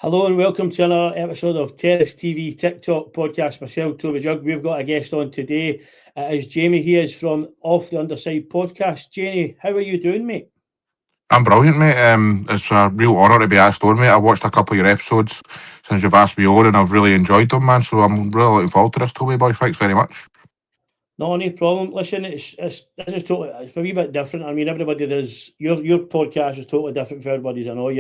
Hello and welcome to another episode of Terrace TV TikTok podcast. Myself, Toby Jug. We've got a guest on today. It is Jamie. He is from Off the Underside podcast. Jamie, how are you doing, mate? I'm brilliant, mate. It's a real honour to be asked on, mate. I've watched a couple of your episodes since you've asked me on, and I've really enjoyed them, man. So I'm really looking forward to this, Toby boy. Thanks very much. No, no problem. Listen, it's this is totally it's a wee bit different. I mean, everybody does your podcast is totally different for everybody's. I know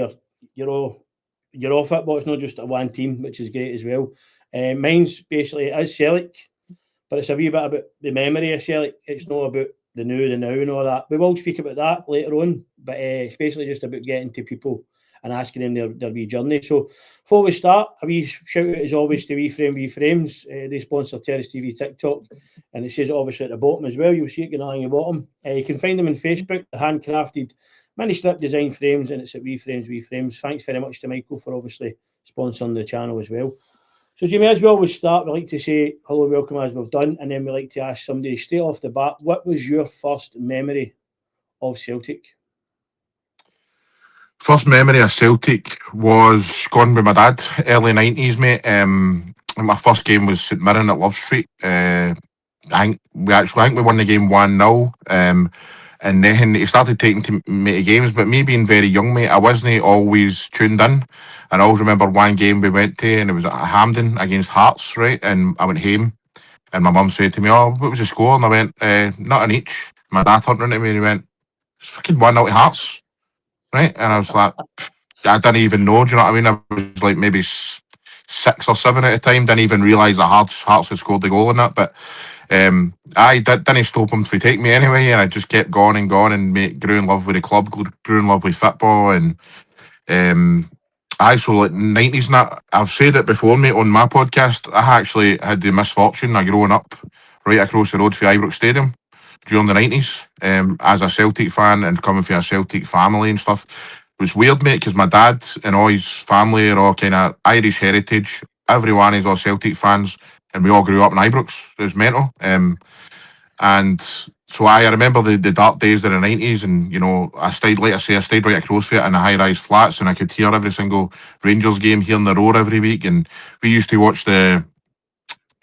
you're all football. It's not just a one team, which is great as well. Mine's basically it is Celtic, but it's a wee bit about the memory of Celtic. It's not about the now, and all that. We will speak about that later on, but it's basically just about getting to people and asking them their wee journey. So before we start, a wee shout out as always to WeFrames. They sponsor Terrace TV TikTok, and it says obviously at the bottom as well. You'll see it going along the bottom. You can find them on Facebook. They're handcrafted mini strip design frames, and it's at WeFrames. Thanks very much to Michael for obviously sponsoring the channel as well. So, Jimmy, as we always start, we like to say hello, welcome, as we've done, and then we like to ask somebody straight off the bat, what was your first memory of Celtic? First memory of Celtic was going with my dad, early 90s, mate. My first game was St Mirren at Love Street. I think we won the game 1-0. And then he started taking me to games, but me being very young, mate, I wasn't always tuned in. And I always remember one game we went to, and it was at Hampden against Hearts, right? And I went home, and my mum said to me, "Oh, what was the score?" And I went, "Not an each." My dad turned around to me and he went, "It's fucking 1-0 to Hearts," right? And I was like, I didn't even know, do you know what I mean? I was like maybe 6 or 7 at the time, didn't even realise that Hearts had scored the goal in that, but I didn't stop him from taking me anyway, and I just kept going and grew in love with the club, grew in love with football, and so like 90s and that. I've said it before, mate, on my podcast. I actually had the misfortune of growing up right across the road from Ibrox Stadium during the 90s, as a Celtic fan and coming from a Celtic family and stuff. It was weird, mate, because my dad and all his family are all kind of Irish heritage. Everyone is all Celtic fans, and we all grew up in Ibrox. It was mental. And so I remember the dark days of the 90s, and I stayed, like I say, I stayed right across from it in the high-rise flats, and I could hear every single Rangers game here in the road every week. And we used to watch the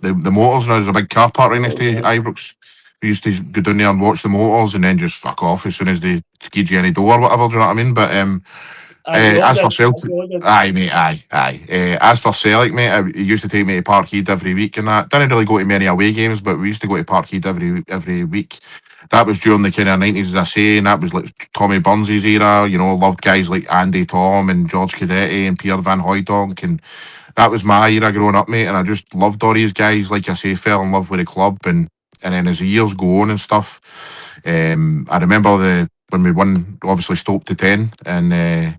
motors, and there's a big car park right next to Ibrox. We used to go down there and watch the motors, and then just fuck off as soon as they give you any door or whatever. Do you know what I mean? But as for Celtic, aye, mate, aye. As for Celtic, mate, he used to take me to Parkhead every week, and that didn't really go to many away games, but we used to go to Parkhead every week. That was during the kind of 90s, as I say, and that was like Tommy Burns' era. Loved guys like Andy Tom and George Cadetti and Pierre Van Hooijdonk, and that was my era growing up, mate. And I just loved all these guys. Like I say, fell in love with the club, and then as the years go on and stuff, I remember when we won, obviously Stoke to 10, and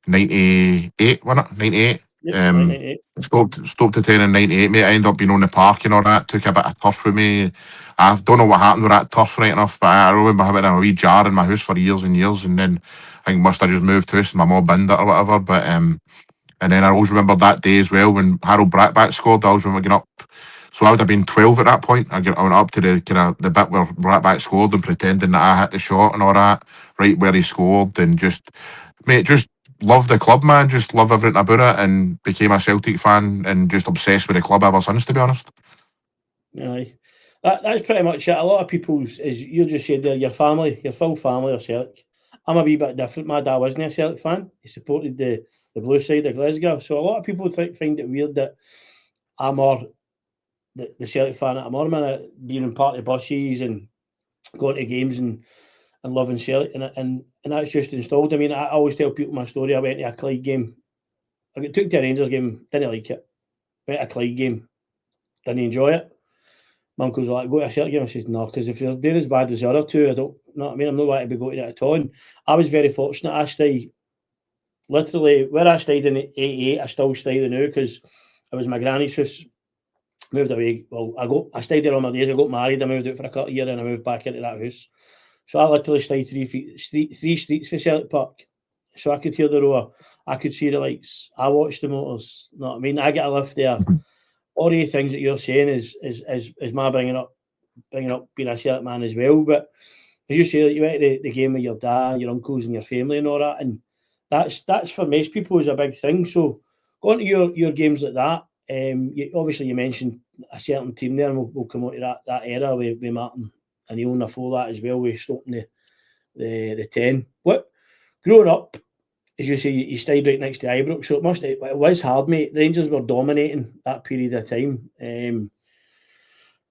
98, wasn't it? 98. Yep, 98. Stoke to 10 in 98, mate. I ended up being on the park and all that. Took a bit of turf with me. I don't know what happened with that turf, right enough, but I remember having a wee jar in my house for years and years, and then I think must have just moved house and my mum binned it or whatever. But and then I always remember that day as well when Harold Brackback scored. I always remember getting up. So I would have been 12 at that point. I went up to the kind of the bit where Brackback scored and pretending that I hit the shot and all that, right where he scored, and just, mate, just love the club, man. Just love everything about it, and became a Celtic fan and just obsessed with the club ever since, to be honest. Aye. That's pretty much it. A lot of people, as you just said there, your full family are Celtic. I'm a wee bit different. My dad wasn't a Celtic fan. He supported the blue side of Glasgow. So a lot of people find it weird that I'm more the Celtic fan that I'm on, man, being in party buses and going to games and loving Celtic. And that's just installed. I mean, I always tell people my story. I went to a Clyde game. I took to a Rangers game, didn't like it. Went to a Clyde game, didn't enjoy it. My uncle's like, go to a Celtic game. I said, no, because if you're doing as bad as the other two, I don't, you know what I mean? I'm not going to be going to it at all. And I was very fortunate. I stayed, literally, where I stayed in 88, I still stay there now because it was my granny's house. Moved away. Well, I stayed there all my days. I got married. I moved out for a couple of years and I moved back into that house. So I literally stayed three streets from Celtic Park. So I could hear the roar. I could see the lights. I watched the motors. You know what I mean? I get a lift there. All the things that you're saying is my bringing up being a Celtic man as well. But as you say, you went to the game with your dad, your uncles and your family and all that. And that's for most people is a big thing. So Going to your games like that, obviously you mentioned a certain team there, and we'll come on to that era with Martin and Neil before that as well, with Stoke in the 10. What, growing up, as you say, you stayed right next to Ibrox, so it was hard, mate. Rangers were dominating that period of time.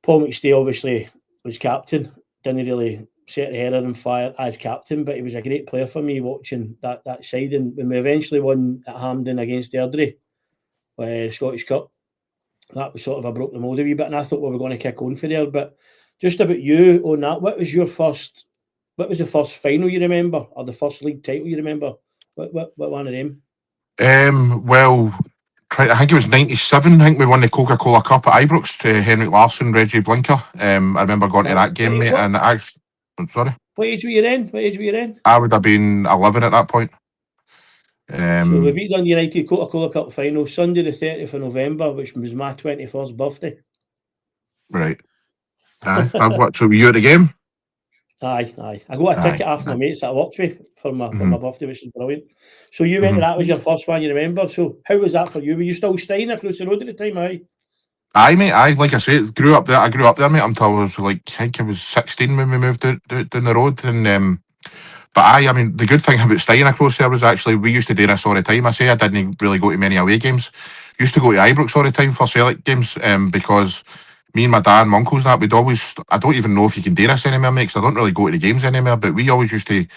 Paul McStay obviously was captain, didn't really set the head on fire as captain, but he was a great player for me watching that side. And when we eventually won at Hampden against Airdrie, Scottish Cup, that was sort of, I broke the mould a wee bit, and I thought we were going to kick on for there. But just about you on that, what was the first final you remember, or the first league title you remember? What one of them? Well, I think it was 97. I think we won the Coca-Cola Cup at Ibrox to Henrik Larsson, Reggie Blinker. I remember going to that game, mate. And I'm sorry. What age were you in? I would have been 11 at that point. So we beat Dundee United Coca-Cola Cup final Sunday the 30th of November, which was my 21st birthday. Right. Aye. So were you at the game? Aye. I got a ticket off my mates that I worked with for my birthday, which is brilliant. So you went to that was your first one, you remember? So how was that for you? Were you still staying across the road at the time? Aye, mate. Aye, like I say, grew up there. I grew up there, mate, until I was I think I was 16 when we moved down the road. And but I mean, the good thing about staying across there was actually we used to do this all the time. I say I didn't really go to many away games. Used to go to Ibrox all the time for Celtic games, because me and my dad and my uncles and that, we'd always, I don't even know if you can do this anymore, mate, because I don't really go to the games anymore, but we always used to,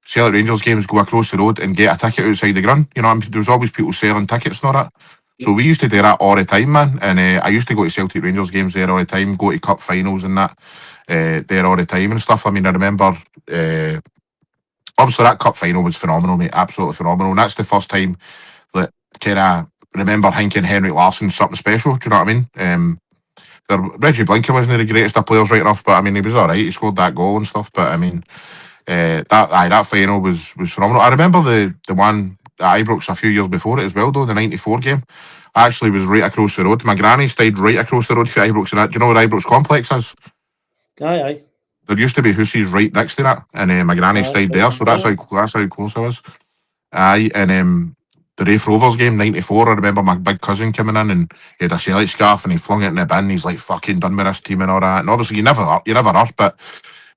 Celtic Rangers games, go across the road and get a ticket outside the ground. You know, there was always people selling tickets and all that. So we used to do that all the time, man. And I used to go to Celtic Rangers games there all the time, go to cup finals and that there all the time and stuff. I mean, I remember, obviously that cup final was phenomenal, mate, absolutely phenomenal. And that's the first time that kind of remember thinking Henrik Larsson something special. Do you know what I mean? Reggie Blinker wasn't the greatest of players, right enough, but I mean he was all right. He scored that goal and stuff. But I mean, that final was phenomenal. I remember the one at Ibrox a few years before it as well, though, the '94 game. I actually was right across the road. My granny stayed right across the road for Ibrox, and that. Do you know where Ibrox Complex is? Aye. There used to be Hussies right next to that, and my granny stayed there, so that's how close I was. Aye, and the Rafe Rovers game '94. I remember my big cousin coming in, and he had a Celtic scarf, and he flung it in the bin. He's like, "Fucking done with this team and all that." And obviously, you never are. But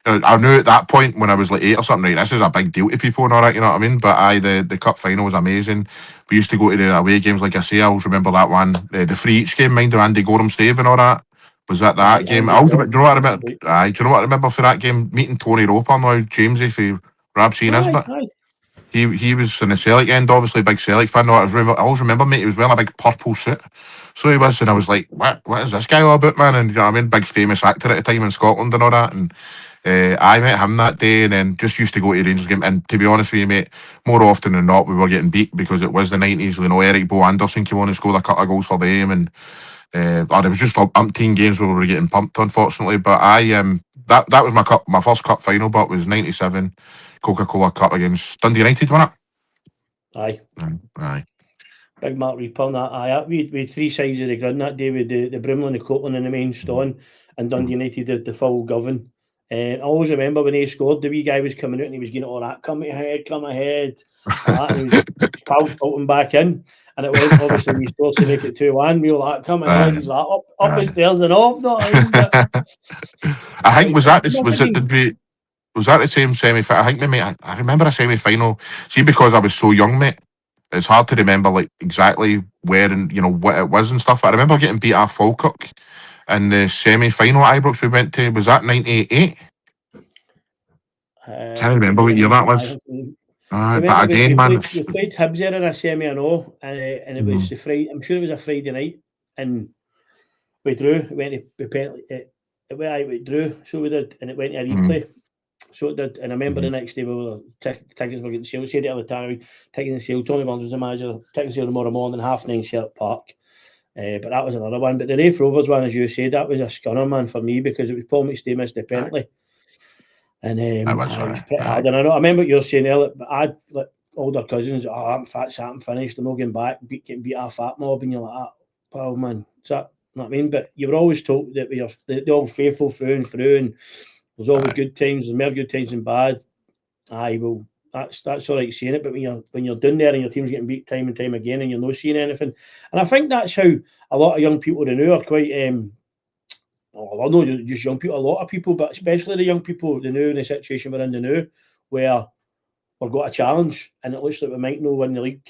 I knew at that point when I was like 8 or something, right, this is a big deal to people and all that. You know what I mean? But aye, the cup final was amazing. We used to go to the away games, like I say. I always remember that one, the free each game, mind the Andy Gorham save and all that. Was that game? I always remember. Do you know what I remember? Aye, do you know what I remember for that game? Meeting Tony Roper now, Jamesy for Rabsy Nisbet. He was in the Celtic end, obviously, big Celtic fan. I always remember, mate, he was wearing a big purple suit. So he was, and I was like, what is this guy all about, man? And you know what I mean? Big famous actor at the time in Scotland and all that. And I met him that day, and then just used to go to the Rangers game. And to be honest with you, mate, more often than not, we were getting beat because it was the 90s. You know, Eric Bo Anderson came on and scored a couple of goals for them. And there was just umpteen games where we were getting pumped, unfortunately. But that was my first cup final, but it was '97 Coca-Cola Cup against Dundee United, wasn't it? Aye. Big Mark Reaper on that. Aye, we had three sides of the ground that day with the Brimley, the Copeland and the main Stone, and Dundee United did the full govern. I always remember when he scored, the wee guy was coming out and he was getting all that, come ahead. And he was pals pulling back in. And it went, obviously, we scored to make it 2-1. We were like, come ahead. He's like, up the stairs and off. I think, was that the same semi-final? I think I remember a semi-final. See, because I was so young, mate, it's hard to remember like exactly where and you know what it was and stuff. But I remember getting beat off Falkirk in the semi-final at Ibrox we went to. Was that '98? Can't remember what year that was. But again, man, we played Hibs there in a semi, I know, and it was the Friday. I'm sure it was a Friday night, and we drew. It went to penalty. We drew, so we did, and it went to a replay. So it did, and I remember the next day we were tickets were getting sealed. Said it at the time, tickets sealed. Tony Burns was the manager. Tickets sealed tomorrow morning, 9:30 Celtic Park. But that was another one. But the Rafe Rovers one, as you said, that was a scunner, man, for me, because it was Paul McStay missed the penalty. And it was pretty hard. And I remember what you were saying earlier, but I had like older cousins, I'm fat, I'm finished, I'm not getting back, getting beat off that mob, and you're like, oh man, is that, you know what I mean? But you were always told that we are the old faithful through and through, and there's always good times, there's more good times than bad. That's that's all right saying it, but when you're down there and your team's getting beat time and time again and you're not seeing anything, and I think that's how a lot of young people now are quite. Well, not just young people, a lot of people, but especially the young people, they know in the situation we're in the now, where we've got a challenge and it looks like we might not win the league.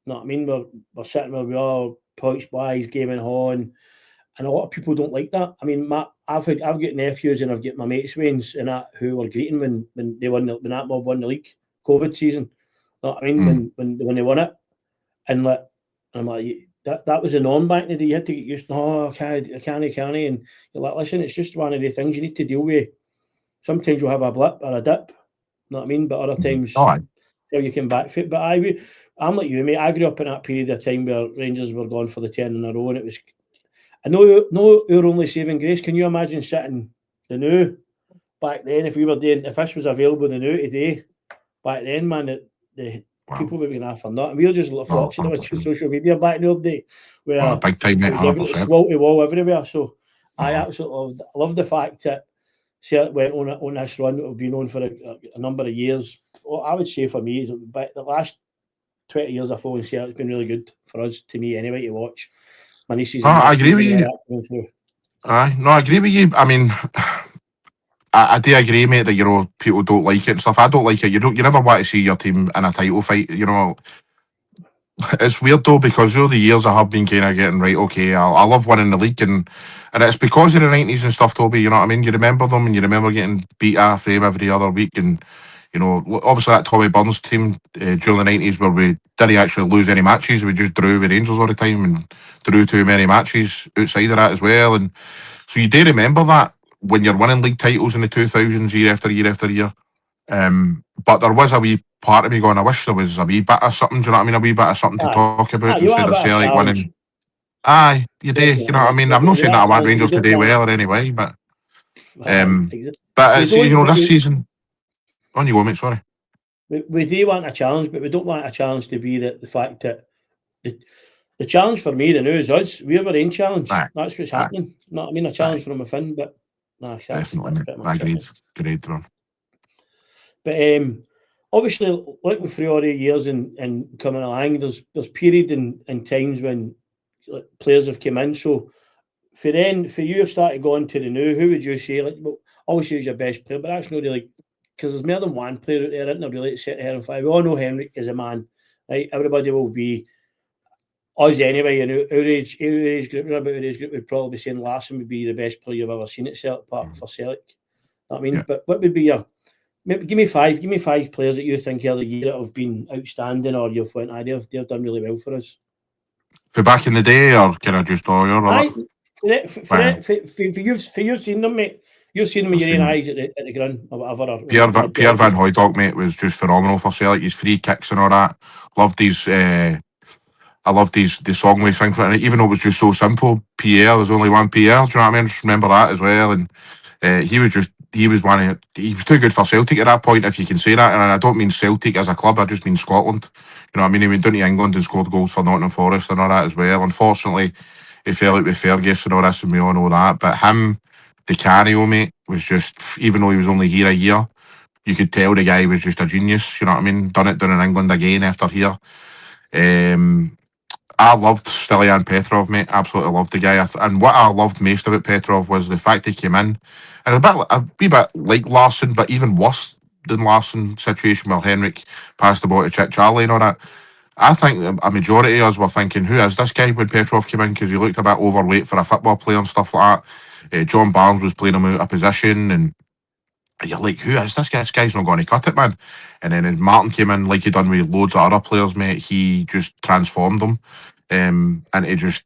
You know what I mean? We're sitting where we are, points wise, game and on, and a lot of people don't like that. I mean, I've got nephews and I've got my mates Waynes and that who were greeting when they won when that mob won the league, COVID season. You know what I mean? When they won it, and I'm like, that was a norm back in the day. You had to get used to, I can't, and you're like, listen, it's just one of the things you need to deal with. Sometimes you'll have a blip or a dip, you know what I mean? But other times, you can back fit. But I'm like you, mate. I grew up in that period of time where Rangers were going for the 10 in a row, and it was. I know our only saving grace. Can you imagine sitting the new back then if this was available the new today? Back then, man, the people would be laughing for nothing. We were just flocking on social media back in the old day, where big time, mate, it's wall to wall everywhere. So I absolutely love the fact that Celtic went on this run that we've been on for a number of years. Well, I would say for me, the last 20 years of following Celtic has been really good for us, to me anyway, to watch. My nieces and I agree with you. I agree with you. I mean, I do agree, mate, that people don't like it and stuff. I don't like it. You never want to see your team in a title fight. It's weird though, because over the years I have been kind of getting right. Okay, I love winning the league, and it's because of the 90s and stuff, Toby. You know what I mean? You remember them, and you remember getting beat off them every other week, and obviously that Tommy Burns team during the 90s where we didn't actually lose any matches. We just drew with Rangers all the time and drew too many matches outside of that as well. And so you do remember that when you're winning league titles in the 2000s year after year after year. But there was a wee part of me going, I wish there was a wee bit of something, do you know what I mean? A wee bit of something to talk about instead of Celtic winning. Aye, you do, you know what I mean? I'm not saying that I want Rangers to do well or anyway, but it's, this season. On you go, mate, sorry. We do want a challenge, but we don't want a challenge to be the fact that the challenge for me, the news is us. We're our own challenge. That's what's happening. Not I mean a challenge from within, but definitely. Agreed, Ron. But obviously, like through all the years and coming along, there's period and times when players have come in. So for you started going to the new, who would you say? Obviously, he's your best player, but that's not really because there's more than one player out there, isn't there? Really, set here and five. We all know Henrik is a man, right? Everybody will be us anyway. Our age group, would probably be saying Larson would be the best player you've ever seen at Celtic Park for Celtic. You know what I mean, but what would be your give me five players that you think of the year that have been outstanding, or you've went, they've done really well for us. For back in the day, or can I just all your? For you've seen them, mate. You've seen them with your own eyes at the ground or whatever. Pierre Van Hooijdonk, mate, was just phenomenal for Celtic. His free kicks and all that. Loved these. I loved the song we sang for it, even though it was just so simple. Pierre, there's only one Pierre. Do you know what I mean? Just remember that as well. And he was too good for Celtic at that point, if you can say that. And I don't mean Celtic as a club, I just mean Scotland. You know what I mean? He went down to England and scored goals for Nottingham Forest and all that as well. Unfortunately, he fell out with Fergus and all this, and we all know that. But him, the Canio, mate, was just, even though he was only here a year, you could tell the guy was just a genius. You know what I mean? Done it down in England again after here. I loved Stilian Petrov, mate. Absolutely loved the guy. And what I loved most about Petrov was the fact he came in, and a wee bit like Larson, but even worse than Larson situation where Henrik passed the ball to Chick Charlie and all that. I think a majority of us were thinking, who is this guy when Petrov came in? Because he looked a bit overweight for a football player and stuff like that. John Barnes was playing him out of position, and you're like, who is this guy? This guy's not going to cut it, man. And then when Martin came in, like he done with loads of other players, mate, he just transformed them. And he just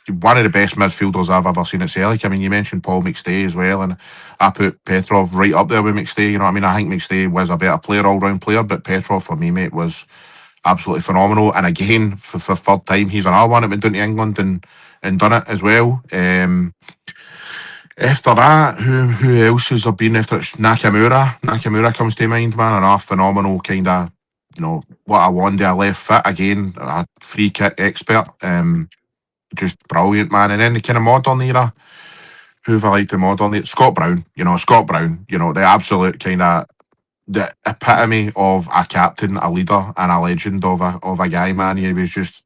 one of the best midfielders I've ever seen at Celtic. I mean, you mentioned Paul McStay as well, and I put Petrov right up there with McStay. You know what I mean? I think McStay was a better player, all-round player, but Petrov, for me, mate, was absolutely phenomenal. And again, for third time, he's another one that went down to England and done it as well. After that, who else has there been after? Nakamura. Nakamura comes to mind, man. Another phenomenal kind of, what I wanted, a left foot. Again, a free kick expert. Just brilliant, man. And then the kind of modern era, who have I liked the modern era? Scott Brown, the absolute kind of the epitome of a captain, a leader, and a legend of a guy, man. He was just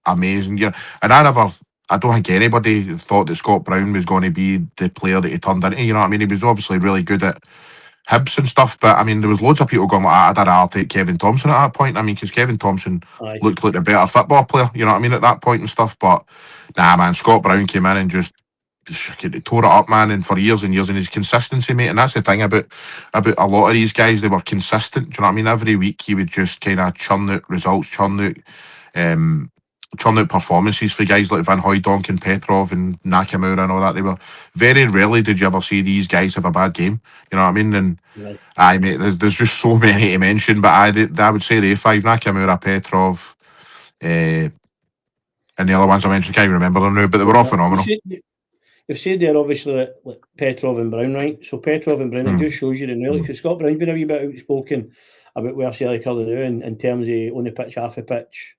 amazing. Yeah, and I don't think anybody thought that Scott Brown was going to be the player that he turned into. You know what I mean? He was obviously really good at Hibs and stuff, but I mean, there was loads of people going like, I'd rather take Kevin Thompson at that point. I mean, because Kevin Thompson Aye. looked like a better football player. You know what I mean at that point and stuff. But nah, man, Scott Brown came in and just tore it up, man, and for years and years, and his consistency, mate. And that's the thing about a lot of these guys; they were consistent. Do you know what I mean? Every week he would just kind of churn out results, um, churn out performances for guys like Van Hooijdonk and Petrov and Nakamura and all that. They were very rarely did you ever see these guys have a bad game. You know what I mean? And Right. aye, mate, there's just so many to mention, but I would say the A5, Nakamura, Petrov, and the other ones I mentioned, can't even remember them now, but they were all phenomenal. You've said there, obviously, like Petrov and Brown, right? So Petrov and Brown, it just shows you the knowledge. Because Scott Brown's been a wee bit outspoken about where Celtic are now in terms of on the pitch, half a pitch.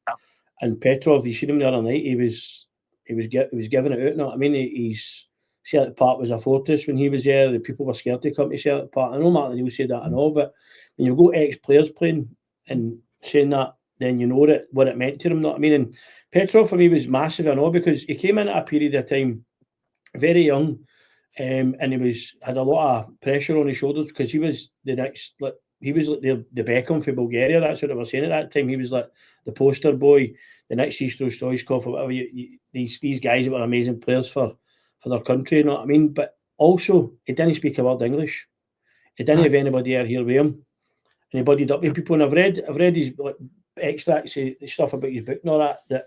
And Petrov, you seen him the other night, he was giving it out. You know what I mean? He's Celtic Park was a fortress when he was there. The people were scared to come to Celtic Park. I know Martin Neal said that and all, but when you've got ex-players playing and saying that, then you know what it meant to them. You know what I mean? And Petrov for me was massive and all because he came in at a period of time very young, and he had a lot of pressure on his shoulders because he was the next, like he was like the Beckham for Bulgaria. That's what they were saying at that time. He was like the poster boy, the next Istro Stoichkov or whatever. These guys that were amazing players for their country. You know what I mean? But also, he didn't speak a word English. He didn't have anybody here with him, and he buddied up with people. And I've read his like extracts, stuff about his book and all that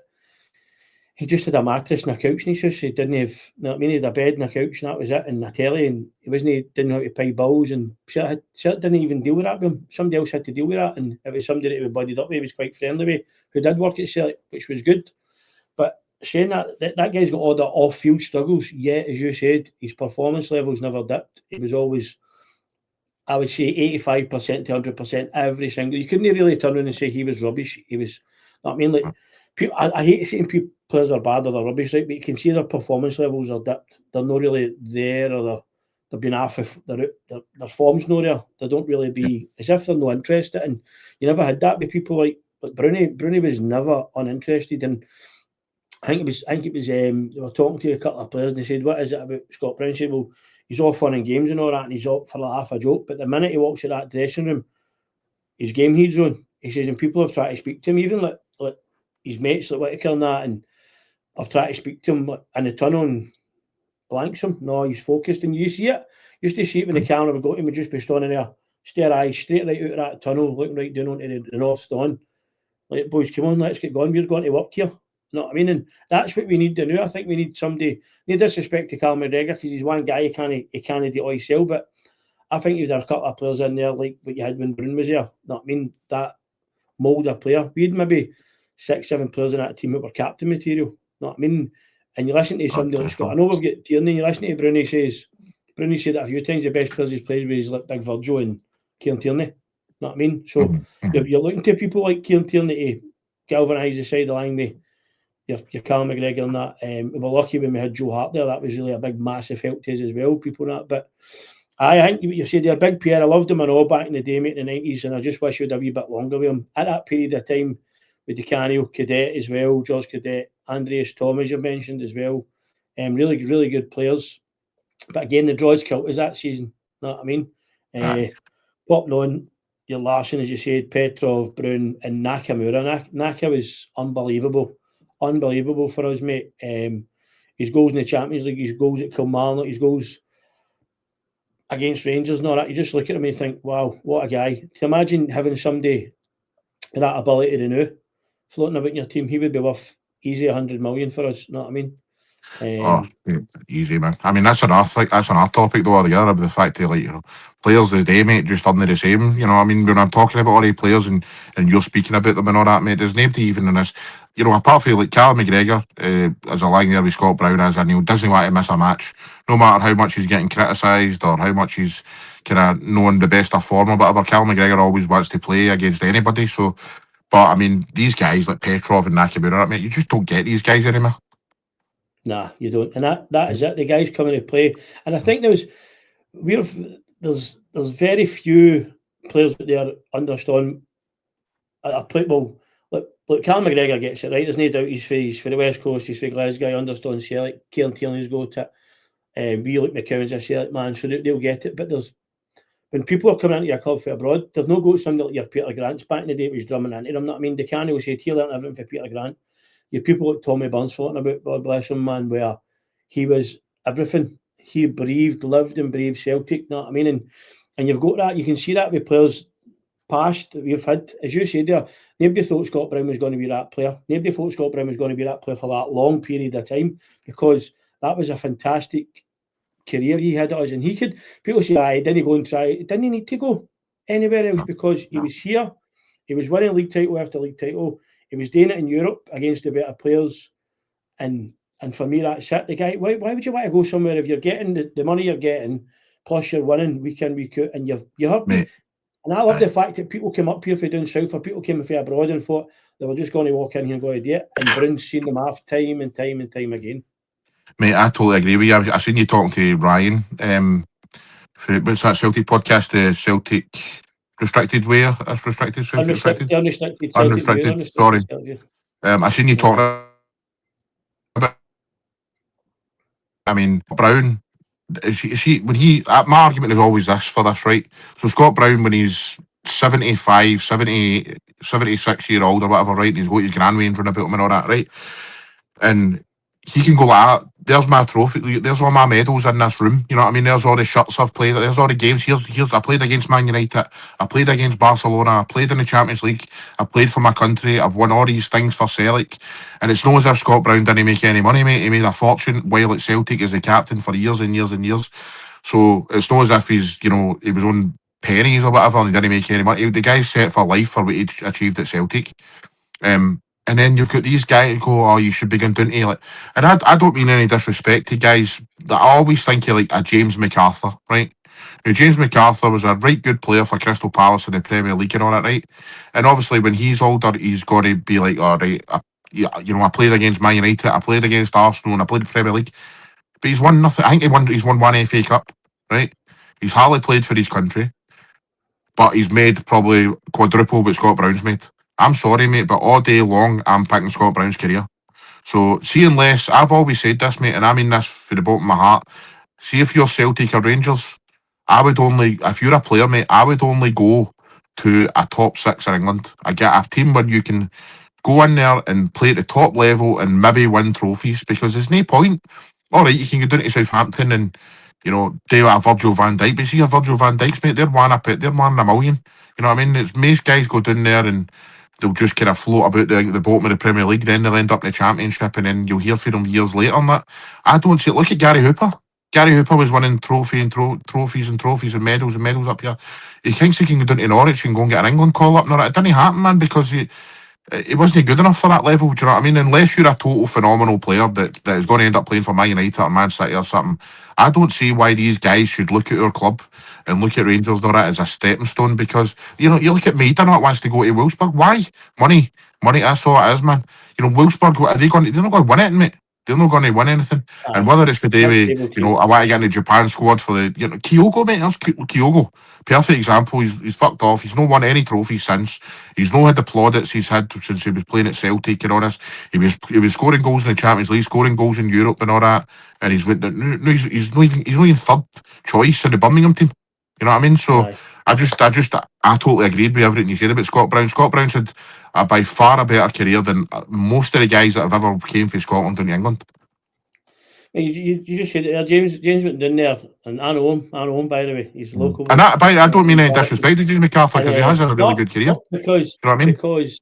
he just had a mattress and a couch in his house. He didn't have, you know what I mean? He had a bed and a couch and that was it, and a telly, and didn't know how to pay bills, and Cert didn't even deal with that with him. Somebody else had to deal with that, and it was somebody that he buddied up with, he was quite friendly with, who did work at Celtic, which was good. But saying that guy's got all the off-field struggles, yet, as you said, his performance levels never dipped. He was always, I would say, 85% to 100% every single. You couldn't really turn around and say he was rubbish. He was, you know what I mean? Like, I hate saying players are bad or they're rubbish, right? But you can see their performance levels are dipped. They're not really there, or they're being off if their form's not there. They don't really be as if they're not interested. And you never had that with people like Bruni. Bruni was never uninterested. And I think it was they were talking to a couple of players and they said, "What is it about Scott Brown?" He said, "Well, he's all fun and games and all that, and he's up for half a joke. But the minute he walks in that dressing room, his game head's on." He says, and people have tried to speak to him, even like his mates like Whittaker and that, and I've tried to speak to him in the tunnel and blanks him. No, he's focused, and you see it. You used to see it when the camera would go to him and just be standing there, stare eyes straight right out of that tunnel, looking right down onto the North Stand. Like, boys, come on, let's get going. We're going to work here. You know what I mean? And that's what we need to do. I think we need somebody. No disrespect to Cal McGregor because he's one guy he can't do it all himself, but I think you've got a couple of players in there like what you had when Brown was there. You know what I mean? That mould of player. We had maybe 6-7 players in that team that were captain material. You know what I mean? And you listen to somebody like Scott. I know we've got Tierney. You listen to Bruni said that a few times. The best players he's played with is like Big Virgil and Kieran Tierney. You know what I mean? So you're looking to people like Kieran Tierney to galvanise the side of the line with your Callum McGregor and that. We were lucky when we had Joe Hart there. That was really a big, massive help to us as well. People and that, but. I think you said they're a big player. I loved him and all back in the day, mate, in the 90s, and I just wish he would have a wee bit longer with him. At that period of time, with DeCanio, Cadet as well, George Cadet, Andreas Tom, as you mentioned as well. Really, really good players. But again, the draws killed us that season. You know what I mean? Popping on, your Larson, as you said, Petrov, Brown, and Nakamura. Naka was unbelievable for us, mate. His goals in the Champions League, his goals at Kilmarnock, his goals against Rangers and all that, you just look at him and you think, wow, what a guy. To imagine having somebody with that ability to know floating about in your team, he would be worth easy 100 million for us, you know what I mean? Easy, man. I mean, that's another topic though altogether, the fact that, like, you know, players of the day, mate, just aren't the same. You know what I mean? When I'm talking about all these players and you're speaking about them and all that, mate, there's nobody even in this, you know, apart from like Callum McGregor, as a line there with Scott Brown, as I know, doesn't want to miss a match, no matter how much he's getting criticised or how much he's kind of knowing the best of form or whatever. Callum McGregor always wants to play against anybody. So, but I mean, these guys like Petrov and Nakamura, mate, you just don't get these guys anymore. Nah, you don't. And that is it. The guys coming to play. And I think there's very few players out there understand. Well, look, Cal McGregor gets it right. There's no doubt he's for the West Coast. He's for Glasgow. He understands Celtic. Kieran Tierney's got it. We like McCowan's a Celtic man, so they'll get it. But when people are coming into your club from abroad, they've not got somebody like your Peter Grant's back in the day. It was drumming into them. I mean, they can't all say he learned everything for Peter Grant. Your people like Tommy Burns talking about, God bless him, man, where he was everything. He lived and breathed Celtic. You know what I mean? And you've got that. You can see that with players past that we've had. As you said there, nobody thought Scott Brown was going to be that player. Nobody thought Scott Brown was going to be that player for that long period of time, because that was a fantastic career he had at us. And he could, people say, he didn't go and try. He didn't need to go anywhere else, because he was here. He was winning league title after league title. He was doing it in Europe against the better players. And for me, that's it. The guy, why would you want to go somewhere if you're getting the money you're getting, plus you're winning week in, week out, and you heard me. And I love the fact that people came up here for doing south, or people came from abroad and thought they were just going to walk in here and go to do it. And Brown's seen them off time and time and time again. Mate, I totally agree with you. I seen you talking to Ryan. What's that Celtic podcast? The Celtic Restricted Way? That's restricted. Celtic Restricted. Unrestricted. Sorry. I seen you talking about. I mean, Brown. My argument is always this for this, right? So Scott Brown, when he's 75, 70, 76-year-old or whatever, right? And he's got his grand range running about him and all that, right? And he can go like that. There's my trophy. There's all my medals in this room. You know what I mean? There's all the shirts I've played. There's all the games. Here's I played against Man United. I played against Barcelona. I played in the Champions League. I played for my country. I've won all these things for Celtic. And it's not as if Scott Brown didn't make any money, mate. He made a fortune while at Celtic as a captain for years and years and years. So it's not as if he was on pennies or whatever and he didn't make any money. The guy's set for life for what he achieved at Celtic. And then you've got these guys who go, oh, you should be going down to like, and I don't mean any disrespect to guys that I always think of like a James MacArthur, right? Now, James MacArthur was a right good player for Crystal Palace in the Premier League and all that, right? And obviously when he's older, he's got to be like, all right, I played against Man United, I played against Arsenal, and I played the Premier League. But he's won nothing. I think he's won one FA Cup, right? He's hardly played for his country, but he's made probably quadruple what Scott Brown's made. I'm sorry, mate, but all day long, I'm picking Scott Brown's career. So, see, unless, I've always said this, mate, and I mean this for the bottom of my heart, see if you're Celtic or Rangers, if you're a player, mate, I would only go to a top six in England. I get a team where you can go in there and play at the top level and maybe win trophies, because there's no point. All right, you can go down to Southampton and, do a Virgil van Dijk, but see your Virgil van Dijks, mate, they're one in a million. You know what I mean? It's most guys go down there and they'll just kind of float about the bottom of the Premier League, then they'll end up in the Championship, and then you'll hear from them years later on that. I don't see it. Look at Gary Hooper. Gary Hooper was winning trophies and medals up here. He thinks he can go down to Norwich and go and get an England call up. No, it didn't happen, man, because he wasn't good enough for that level. Do you know what I mean? Unless you're a total phenomenal player that is going to end up playing for Man United or Man City or something, I don't see why these guys should look at our club and look at Rangers or that as a stepping stone, because, you look at Maida that wants to go to Wolfsburg. Why? Money, that's all it is, man. Wolfsburg, what are they going to, they're not going to win it, mate. They're not going to win anything. And whether it's today, I want to get in the Japan squad for the, Kyogo, mate, that's Kyogo. Perfect example. He's fucked off. He's not won any trophies since. He's not had the plaudits he's had since he was playing at Celtic and all this. He was scoring goals in the Champions League, scoring goals in Europe and all that. And he's not even third choice in the Birmingham team. You know what I mean? So I totally agreed with everything you said about Scott Brown. Scott Brown's had by far a better career than most of the guys that have ever came from Scotland in England. You just said it. James went down there, and I know him, by the way. He's local. And I don't mean any disrespect to James MacArthur, because he has had a really good career. Because, you know what I mean? Because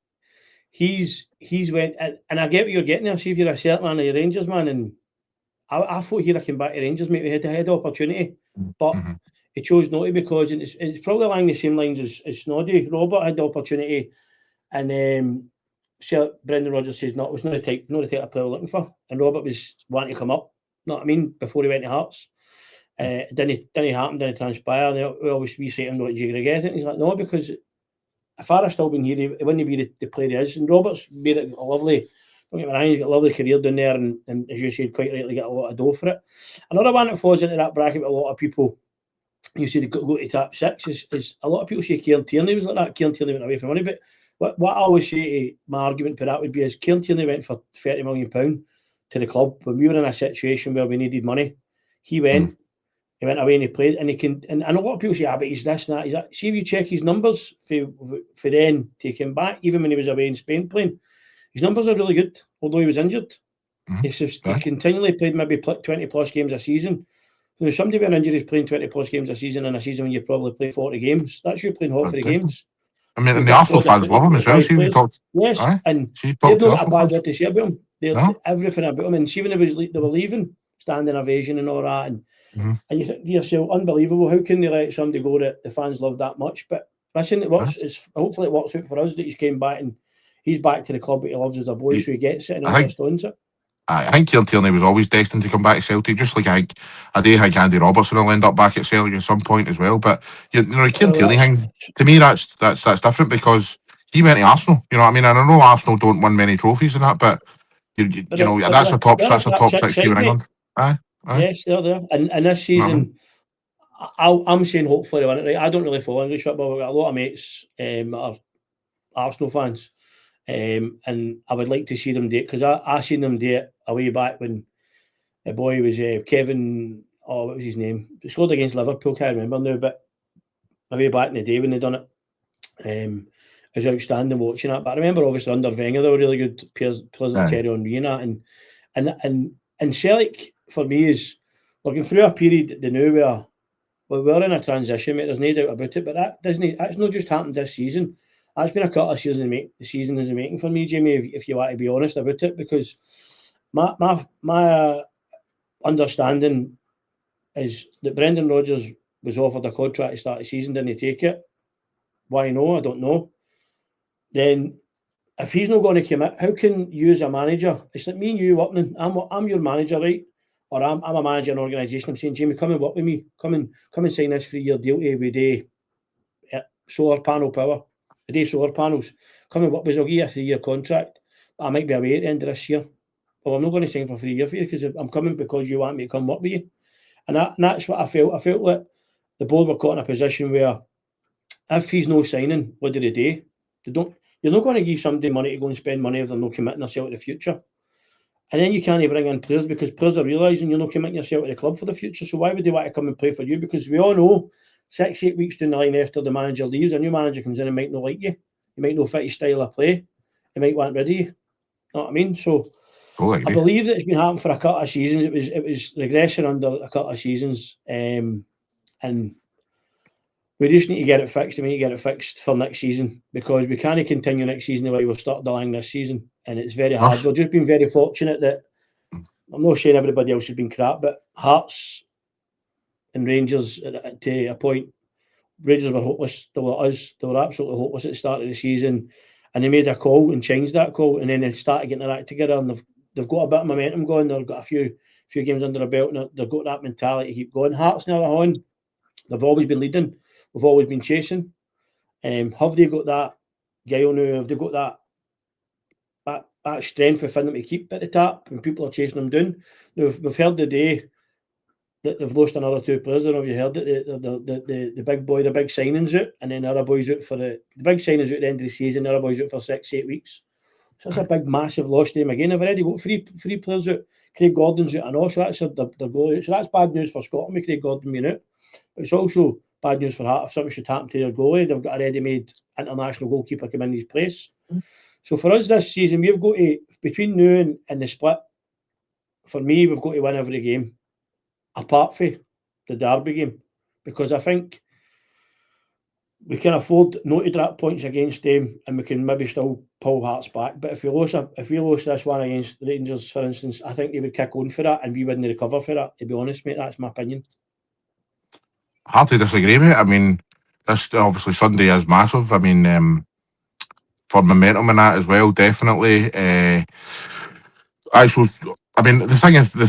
he's went, and I get what you're getting there. See, if you're a Celtic man or a Rangers man, and I thought he'd have come back to Rangers, mate. We had the opportunity, but he chose not to, because it's probably along the same lines as Snoddy. Robert had the opportunity, and Brendan Rodgers says, no, it was not the type of player we're looking for. And Robert was wanting to come up, you know what I mean, before he went to Hearts. Didn't happen, didn't transpire. And we say to him, did you regret it? And he's like, no, because if I'd still been here, he wouldn't be the player he is. And Robert's made it a lovely, don't get me wrong, he's got a lovely career down there, and as you said, quite rightly, get a lot of dough for it. Another one that falls into that bracket with a lot of people you said he got to go to top six. Is a lot of people say Kieran Tierney was like that. Kieran Tierney went away for money, but what I always say to my argument for that would be is Kieran Tierney went for £30 million to the club when we were in a situation where we needed money. He went. He went away and he played, and he can. And a lot of people say, but he's this and that. He's that. See if you check his numbers for then take him back, even when he was away in Spain playing, his numbers are really good. Although he was injured, he continually played maybe 20 plus games a season. So if somebody with an injury is playing 20 plus games a season in a season when you probably play 40 games, that's you playing half of the games. I mean, and the Arsenal fans love him as well. See, we talked. Yes, and they've not got a bad word to say about him. Everything about him, and see when they were leaving, standing ovation and all that, and you think to yourself, unbelievable. How can they let somebody go that the fans love that much? But listen, it works. Hopefully it works out for us that he's came back and he's back to the club that he loves as a boy, so he gets it and understands it. I think Kieran Tierney was always destined to come back to Celtic, just like I think Andy Robertson will end up back at Celtic at some point as well. But Kieran Tierney thing, to me, that's different because he went to Arsenal. You know what I mean? And I know Arsenal don't win many trophies and that, but that's a top 6 team in England. Yes, they're there. And this season, I'm saying hopefully they win it. Right? I don't really follow English football. We've got a lot of mates that are Arsenal fans. And I would like to see them do it because I seen them do it a way back when the boy was Kevin. Oh, what was his name? He scored against Liverpool. Can't remember now, but a way back in the day when they done it, it was outstanding watching it. But I remember obviously under Wenger they were really good players like Terry Henry and Celtic for me is we're going through a period the new where we're in a transition, mate. There's no doubt about it. But that's not just happened this season. That's been a couple of seasons the season is making for me, Jamie, if you want to be honest about it, because my understanding is that Brendan Rodgers was offered a contract to start the season, didn't he take it? Why no? I don't know. Then if he's not going to commit, how can you as a manager, it's like me and you working, I'm your manager, right? Or I'm a manager in an organisation, I'm saying, Jamie, come and work with me, come and sign this 3-year deal every day, solar panel power. The day solar panels, come and work with us, I'll give you a 3-year contract. I might be away at the end of this year. Well, I'm not going to sign for 3 years for you because I'm coming because you want me to come work with you. And that's what I felt. I felt like the board were caught in a position where if he's no signing, what do they do? You're not going to give somebody money to go and spend money if they're not committing themselves to the future. And then you can't bring in players because players are realising you're not committing yourself to the club for the future. So why would they want to come and play for you? Because we all know 6-8 weeks down the line after the manager leaves, a new manager comes in and might not like you. He might not fit your style of play. He might want rid of you. You know what I mean? So I believe that it's been happening for a couple of seasons. It was regression under a couple of seasons. And we just need to get it fixed. We need to get it fixed for next season because we can't continue next season the way we've started along this season. And it's very hard. We've just been very fortunate that I'm not saying everybody else has been crap, but Hearts and Rangers to a point, Rangers were hopeless. They were us. They were absolutely hopeless at the start of the season, and they made a call and changed that call, and then they started getting their act together, and they've got a bit of momentum going. They've got a few games under their belt, and they've got that mentality to keep going. Hearts, on the other hand, they've always been leading. We've always been chasing. Have they got that guile now? Have they got that strength within them to keep at the top when people are chasing them down? Now, we've heard the day that they've lost another 2 players. I don't know if you heard it. The big boy, the big signing's out, and then the other boy's out for the big signing's out at the end of the season. The other boy's out for 6-8 weeks. So that's a big, massive loss to them again. They've already got three players out. Craig Gordon's out, and also that's their goal out. So that's bad news for Scotland with Craig Gordon being out. But it's also bad news for Heart if something should happen to their goalie. They've got a ready-made international goalkeeper come in his place. So for us this season, we've got to, between now and the split, for me, we've got to win every game, apart from the Derby game, because I think we can afford not to drop points against them, and we can maybe still pull Hearts back. But if we lost this one against Rangers, for instance, I think they would kick on for that, and we wouldn't recover for that. To be honest, mate, that's my opinion. Hard to disagree, mate. I mean, this obviously Sunday is massive. I mean, for momentum and that as well, definitely. The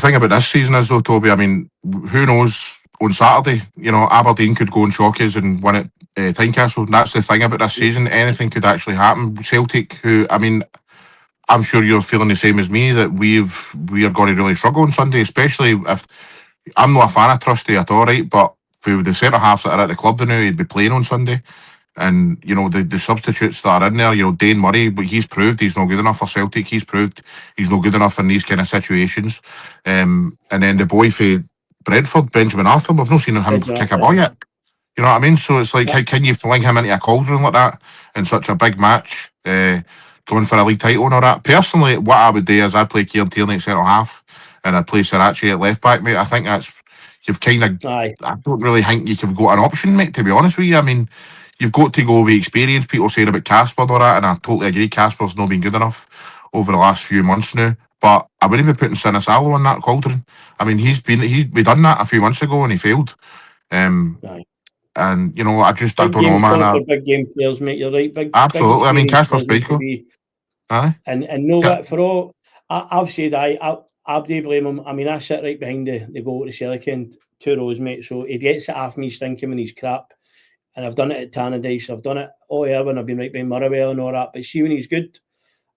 thing about this season is though, Toby. I mean, who knows? On Saturday, you know, Aberdeen could go and shock us and win it. Tynecastle. And that's the thing about this season. Anything could actually happen. Celtic, who, I mean, I'm sure you're feeling the same as me that we are going to really struggle on Sunday, especially if I'm not a fan of Trusty at all, right? But for the centre halves that are at the club now, he'd be playing on Sunday. And the substitutes that are in there, Dane Murray, but he's proved he's not good enough for Celtic. He's proved he's not good enough in these kind of situations. And then the boy for Brentford, Benjamin Arthur, we've not seen him kick a ball yet. You know what I mean? So it's like, how can you fling him into a cauldron like that in such a big match, going for a league title and all that? Personally, what I would do is I'd play Kieran Tierney at centre half and I'd play Terrace at left back, mate. I think you've kind of, I don't really think you've got an option, mate, to be honest with you. I mean, you've got to go with experience. People saying about Casper and all that, and I totally agree. Casper's not been good enough over the last few months now. But I wouldn't be putting Sinisalo in that cauldron. I mean, we done that a few months ago and he failed. And I don't know, man. For big game players, mate. You're right. Absolutely. Big I mean, Casper Speichel. Aye. And know that for all, I've said I do blame him. I mean, I sit right behind the goal at the Celtic end, 2 rows, mate. So he gets it off me stinking when he's crap. And I've done it at Tannadice. I've done it all when I've been right behind Murrayville and all that. But see, when he's good,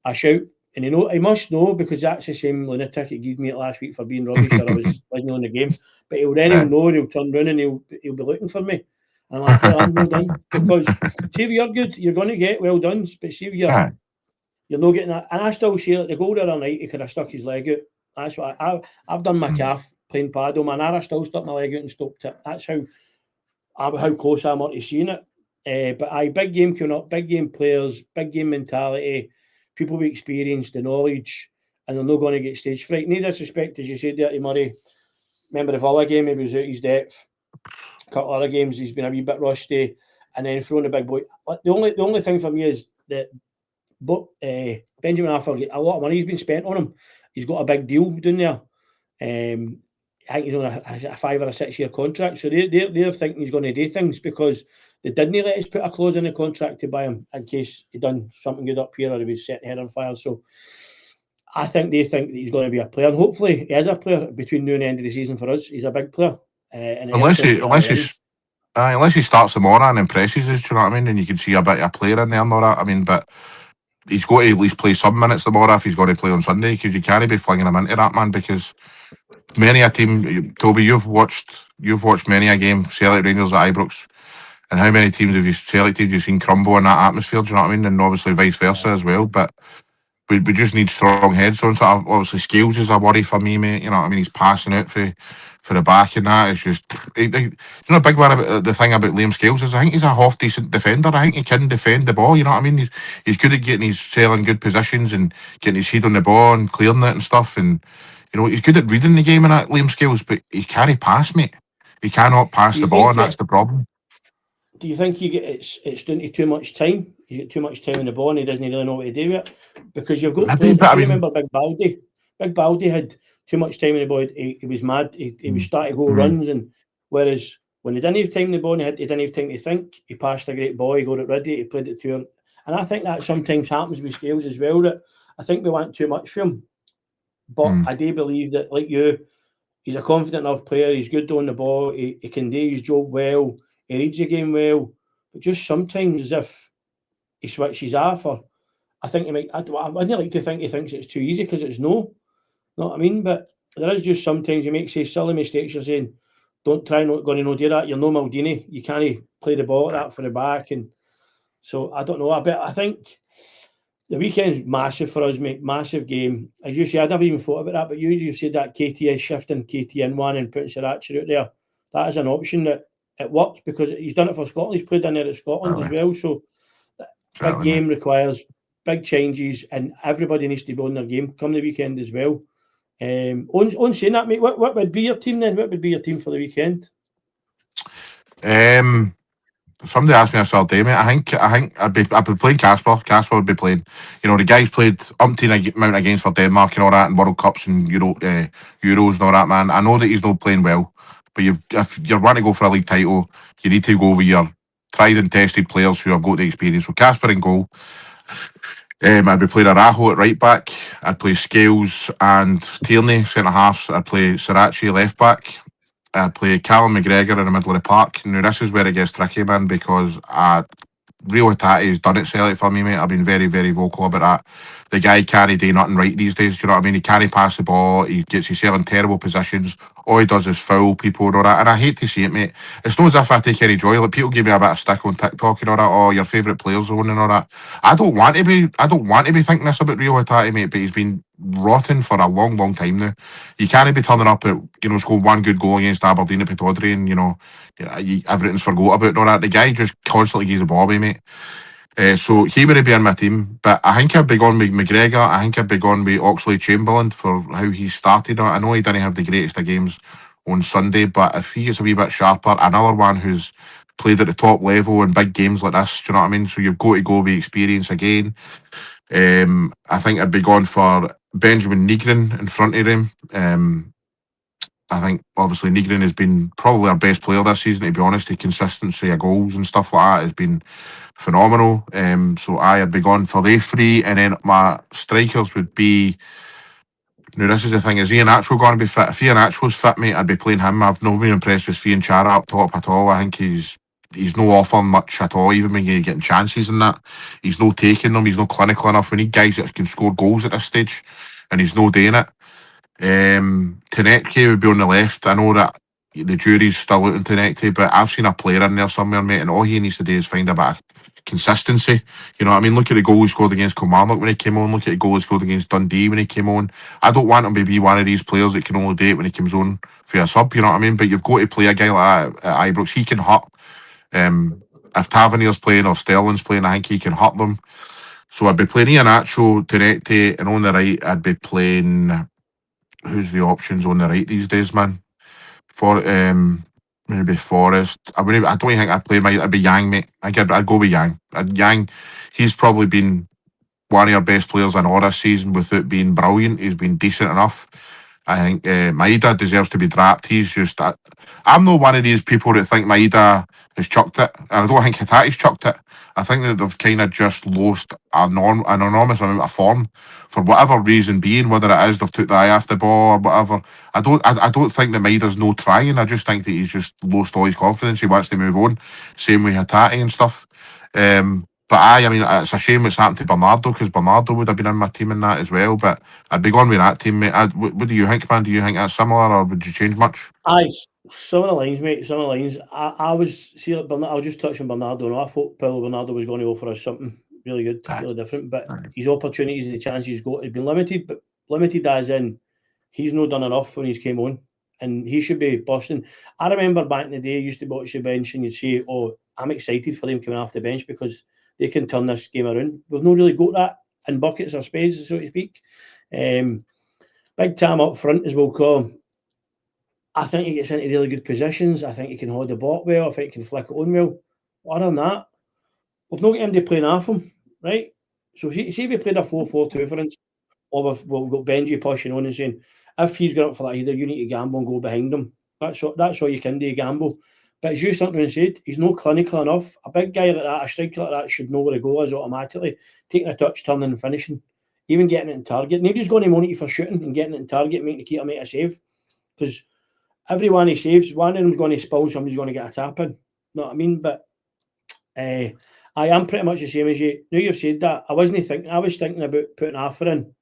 I shout. And he must know, because that's the same lunatic he gave me it last week for being rubbish or I wasn't on the game. But he'll know, and he'll turn round and he'll be looking for me. And I'm like, well, I'm not done. Because see, if you're good, you're going to get well done. But see, if you're not getting that. And I still say, like, the goal the other night, he could have stuck his leg out. That's what I've done my calf playing paddle, man. I still stuck my leg out and stopped it. That's how close I am to seeing it. But big game coming up, big game players, big game mentality, people with experience, the knowledge, and they're not going to get stage fright. No disrespect, as you said there to Murray. Remember the Villa game, he was out his depth. A couple of other games, he's been a wee bit rusty, and then throwing the big boy. The only thing for me is that Benjamin Arthur, a lot of money has been spent on him. He's got a big deal down there. I think he's on a 5 or a 6 year contract. So they're thinking he's going to do things because they didn't let us put a clause in the contract to buy him in case he done something good up here or he was setting head on fire. So I think they think that he's going to be a player. And hopefully he is a player between now and the end of the season for us. He's a big player. Unless he starts tomorrow and impresses us, do you know what I mean? And you can see a bit of a player in there and all that. I mean, but he's got to at least play some minutes tomorrow if he's going to play on Sunday, because you can't be flinging him into that, man, because many a team, Toby, you've watched many a game, Celtic Rangers at Ibrox, and how many teams Celtic teams you've seen crumble in that atmosphere, do you know what I mean? And obviously vice versa as well, but we just need strong heads on. So obviously Scales is a worry for me, mate, you know what I mean? He's passing out for the back and that. It's just, big one about the thing about Liam Scales is I think he's a half decent defender. I think he can defend the ball, you know what I mean? He's good at getting his cell in good positions and getting his head on the ball and clearing it and stuff, and he's good at reading the game and that, Liam Scales, but he can't pass, mate. He cannot pass the ball, and that's the problem. Do you think it's down to too much time? He's got too much time in the ball and he doesn't really know what to do with it? Because you've got players, I remember Big Baldy. Big Baldy had too much time in the ball. He was mad. He was starting to go runs, and whereas when he didn't have time in the ball and he didn't have time to think, he passed a great ball, he got it ready, he played it to her. And I think that sometimes happens with Scales as well, that I think we want too much from him. But I do believe that, like you, he's a confident enough player. He's good on the ball. He can do his job well. He reads the game well. But just sometimes, as if he switches off, or I think he might. I wouldn't like to think he thinks it's too easy, because it's no. Know what I mean? But there is just sometimes you make silly mistakes. You're saying, don't try, not going to do that. You're no Maldini. You can't play the ball like that for the back. And so I don't know. I think the weekend's massive for us, mate. Massive game. As you say, I never even thought about that, but you said that KT is shifting KT in one and putting Sriracha out there. That is an option that it works, because he's done it for Scotland. He's played in there at Scotland as well. So big game requires big changes, and everybody needs to be on their game come the weekend as well. On saying that, mate, what would be your team then? What would be your team for the weekend? Somebody asked me this all day, mate. I think I'd be playing Casper. Casper would be playing. The guy's played umpteen amount of games for Denmark and all that, and World Cups and Euros and all that, man. I know that he's not playing well, but if you want to go for a league title, you need to go with your tried and tested players who have got the experience. So Casper in goal. I'd be playing Araho at right back. I'd play Scales and Tierney centre halves. I'd play Sriracha left back. I'd play Callum McGregor in the middle of the park. Now this is where it gets tricky, man, because Rio Hattati has done it Celtic for me, mate. I've been very, very vocal about that. The guy can't do nothing right these days. Do you know what I mean? He can't pass the ball. He gets himself in terrible positions. All he does is foul people and all that. And I hate to see it, mate. It's not as if I take any joy. Like, people give me a bit of stick on TikTok and all that. Oh, your favourite players on and all that. I don't want to be thinking this about Rio Hattati, mate. But he's been rotten for a long, long time now. You can't be turning up at, score one good goal against Aberdeen at Pittodrie and everything's forgot about and all that. The guy just constantly gives the ball away, mate. So he would be in my team, but I think I'd be going with McGregor. I think I'd be going with Oxlade-Chamberlain for how he started. I know he didn't have the greatest of games on Sunday, but if he gets a wee bit sharper, another one who's played at the top level in big games like this, do you know what I mean? So you've got to go with experience again. I think I'd be going for Benjamin Nygren in front of him. I think obviously Nygren has been probably our best player this season, to be honest. The consistency of goals and stuff like that has been phenomenal. So I'd be going for they three, and then my strikers would be. Now this is the thing: is Ian Atchell going to be fit? If Ian Atchell's fit, mate, I'd be playing him. I've not been impressed with Fian Chara up top at all. I think he's no offering much at all. Even when you're getting chances and that, he's no taking them. He's not clinical enough. We need guys that can score goals at this stage, and he's no doing it. Tenecke would be on the left. I know that the jury's still out on Tenecke, but I've seen a player in there somewhere, mate, and all he needs to do is find a bit of consistency. You know what I mean? Look at the goal he scored against Kilmarnock when he came on. Look at the goal he scored against Dundee when he came on. I don't want him to be one of these players that can only do it when he comes on for a sub, you know what I mean? But you've got to play a guy like that at Ibrox. He can hurt. If Tavernier's playing or Sterling's playing, I think he can hurt them. So I'd be playing Ian Atchell, Tenecke, and on the right, I'd be playing... Who's the options on the right these days, man? For maybe Forest. I don't think I'd play I'd be Yang, mate. I'd go with Yang. Yang, he's probably been one of our best players in all this season without being brilliant. He's been decent enough. I think Maeda deserves to be dropped. He's just... I'm not one of these people that think Maeda has chucked it, and I don't think Hattati's chucked it. I think that they've kind of just lost an enormous amount of form for whatever reason being, whether it is they've took the eye off the ball or whatever. I don't think that Maeda's no trying. I just think that he's just lost all his confidence. He wants to move on. Same with Hattati and stuff. But I mean, it's a shame what's happened to Bernardo, because Bernardo would have been in my team in that as well. But I'd be going with that team, mate. What do you think, man? Do you think that's similar, or would you change much? Aye, some of the lines, mate. Some of the lines. I was see. Like I'll just touch on Bernardo. And I thought Paulo Bernardo was going to offer us something really good, really different. But his opportunities and the chances he's got have been limited. But limited as in he's not done enough when he's came on, and he should be busting. I remember back in the day, I used to watch the bench, and you'd say, "Oh, I'm excited for them coming off the bench because they can turn this game around." We've not really got that in buckets or spades, so to speak. Big Tam up front as well, Colin. I think he gets into really good positions. I think he can hold the ball well. I think he can flick it on well. Other than that, we've not got him to play off him, right? So see if we played a 4-4-2, for instance, or we've got Benji pushing on and saying, if he's going up for that either, you need to gamble and go behind him. That's all you can do, gamble. But as you started to said, he's not clinical enough. A big guy like that, a striker like that, should know where the goal is automatically. Taking a touch, turning and finishing. Even getting it in target. Nobody's going to monitor for shooting and getting it in target, making the keeper make a save. Because everyone he saves, one of them's going to spill, somebody's going to get a tap in. You know what I mean? But I am pretty much the same as you. Now you've said that, I was thinking about putting Arthur in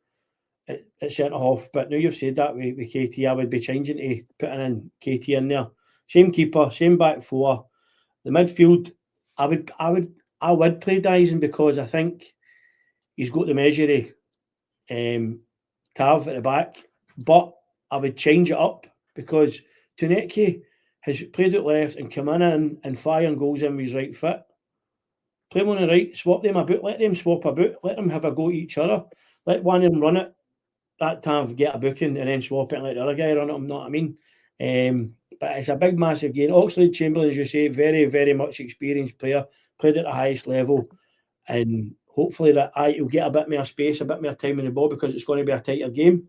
at centre half, but now you've said that with KT, I would be changing to putting in KT in there. Same keeper, same back four. The midfield, I would play Dyson because I think he's got the measure of Tav at the back, but I would change it up because Tenecke has played it left and come in and firing goals in with his right foot. Play him on the right, swap them about, let them swap about, let them have a go at each other, let one of them run it, that Tav get a booking and then swap it and let the other guy run it, you know what I mean? But it's a big, massive game. Oxlade-Chamberlain, as you say, very, very much experienced player, played at the highest level, and hopefully that he'll get a bit more space, a bit more time in the ball because it's going to be a tighter game.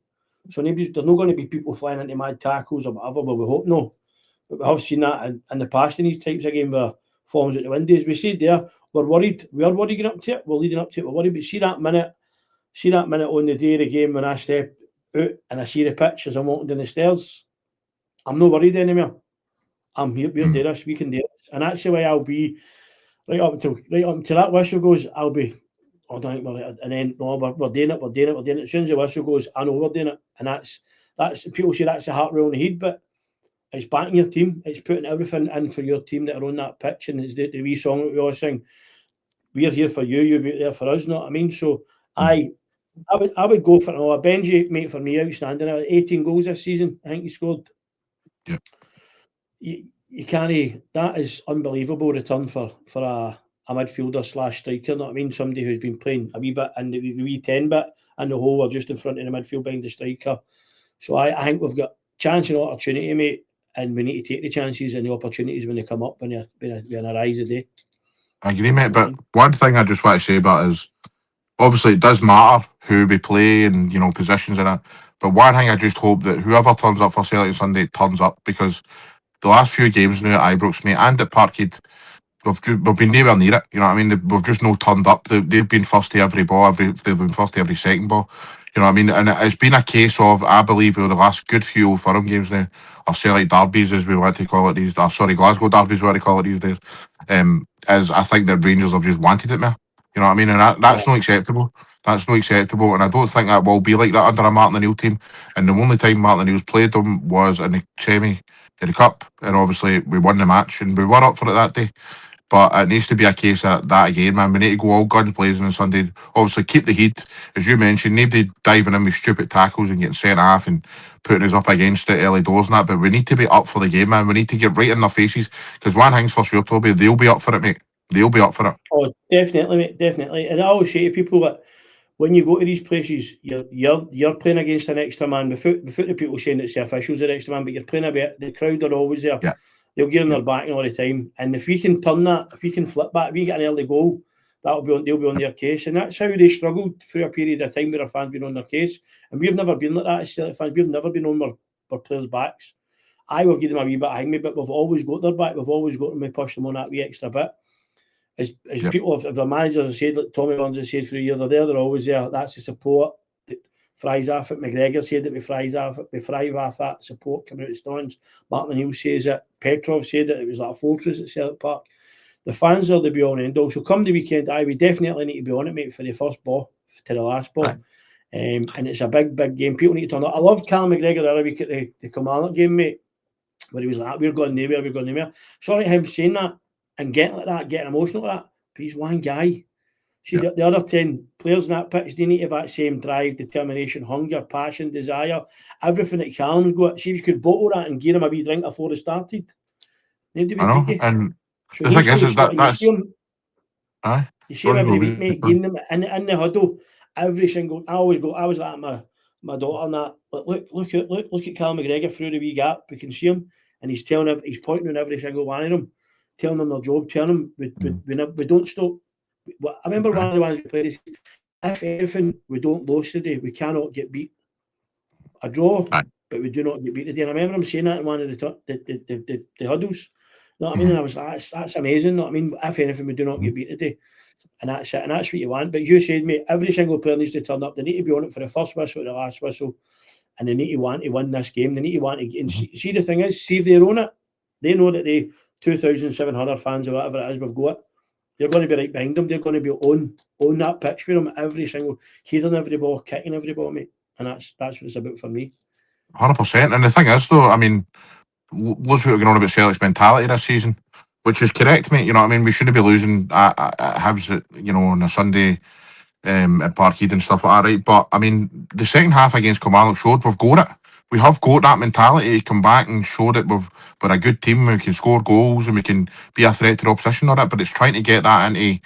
So there's not going to be people flying into mad tackles or whatever, but we hope no. But we have seen that in the past in these types of games where forms at the windows. We said there, we're worried. We are worried getting up to it. We're leading up to it. We're worried. But see that minute on the day of the game when I step out and I see the pitch as I'm walking down the stairs, I'm not worried anymore. I'm here. We're there. We can do it. And that's the way I'll be. right up until that whistle goes, I'll be, I don't think we're at an end. No, we're doing it, we're doing it, we're doing it. As soon as the whistle goes, I know we're doing it. And that's people say that's the heart rule in the head, but it's backing your team. It's putting everything in for your team that are on that pitch. And it's the wee song that we always sing. We're here for you, you're there for us, know what I mean? So I would go for it. Benji, mate, for me, outstanding. 18 goals this season, I think he scored. Yeah. You can't, that is unbelievable return for a midfielder / striker, know what I mean? Somebody who's been playing a wee bit in the wee 10 bit and the whole are just in front of the midfield behind the striker. So I think we've got chance and opportunity, mate, and we need to take the chances and the opportunities when they come up when they arise a day. I agree, mate, but one thing I just want to say about is obviously it does matter who we play and, you know, positions in it. But one thing I just hope that whoever turns up for Celtic Sunday turns up, because the last few games now at Ibrox, mate, and at Parkhead, we've been nowhere near it. You know what I mean? We've just no turned up. They've been first to every ball. They've been first to every second ball. You know what I mean? And it's been a case of, I believe, over the last good few Old Firm games now, or Celtic derbies, as we want to call it these days. Sorry, Glasgow derbies, we want to call it these days. As I think that Rangers have just wanted it more. You know what I mean? And that's not acceptable. That's not acceptable. And I don't think that will be like that under a Martin O'Neill team. And the only time Martin O'Neill's played them was in the semi of the Cup. And obviously, we won the match and we were up for it that day. But it needs to be a case of that again, man. We need to go all guns blazing on Sunday. Obviously, keep the heat, as you mentioned. Nobody diving in with stupid tackles and getting sent off and putting us up against it early doors and that. But we need to be up for the game, man. We need to get right in their faces. Because one thing's for sure, Toby, they'll be up for it, mate. They'll be up for it. Oh, definitely, mate, definitely. And I always say to people that when you go to these places, you're playing against an extra man. Without the people saying it's the officials are extra man, but you're playing a bit. The crowd are always there. Yeah. They'll get on their back all the time. And if we can turn that, if we can flip back, if we get an early goal, they'll be on their case. And that's how they struggled through a period of time where our fans been on their case. And we've never been like that as Celtic fans. We've never been on our players' backs. I will give them a wee bit hang me, but we've always got their back. We've always got them to push them on that wee extra bit. As people, if the managers have said, like Tommy Burns has said for a year, they're always there. That's the support. Fries off it. McGregor said that we thrive off that support coming out of stands. Martin O'Neill says it. Petrov said that it was like a fortress at Celtic Park. The fans are the be all and end all. So come the weekend, we definitely need to be on it, mate, for the first ball to the last ball. Right. And it's a big game. People need to turn up. I loved Callum McGregor the other week at the Kilmarnock game, mate, where he was like, we're going nowhere. Sorry him saying that and getting like that, getting emotional like that. But he's one guy. See, the other 10 players in that pitch, they need to have that same drive, determination, hunger, passion, desire, everything that Callum's got. See if you could bottle that and give him a wee drink before it started. I know, and so the thing is that's... You see him every week, mate, giving them in the huddle, every single... I was like my daughter and that, look at Callum McGregor through the wee gap. We can see him, and he's pointing on every single one of them, telling them their job, telling them we don't stop. I remember one of the ones we played is, if anything, we don't lose today, we cannot get beat. A draw, but we do not get beat today. And I remember him saying that in one of the huddles. You know what I mean? And I was like, that's amazing. You know what I mean? If anything, we do not get beat today. And that's it. And that's what you want. But you said, mate, every single player needs to turn up. They need to be on it for the first whistle, the last whistle. And they need to want to win this game. They need to want to... And see, the thing is, see if they're on it, they know that they 2,700 fans or whatever it is we've got, they're going to be right behind them. They're going to be on that pitch with them every single, hearing every ball, kicking every ball, mate. And that's what it's about for me. 100%. And the thing is, though, I mean, loads of people are going on about Celtic's mentality this season, which is correct, mate. You know what I mean? We shouldn't be losing at Hibs, you know, on a Sunday at Parkhead and stuff like that, right? But, I mean, the second half against Kilmarnock showed we've got it. We have got that mentality to come back and show that we're a good team and we can score goals and we can be a threat to the opposition or that, but it's trying to get that into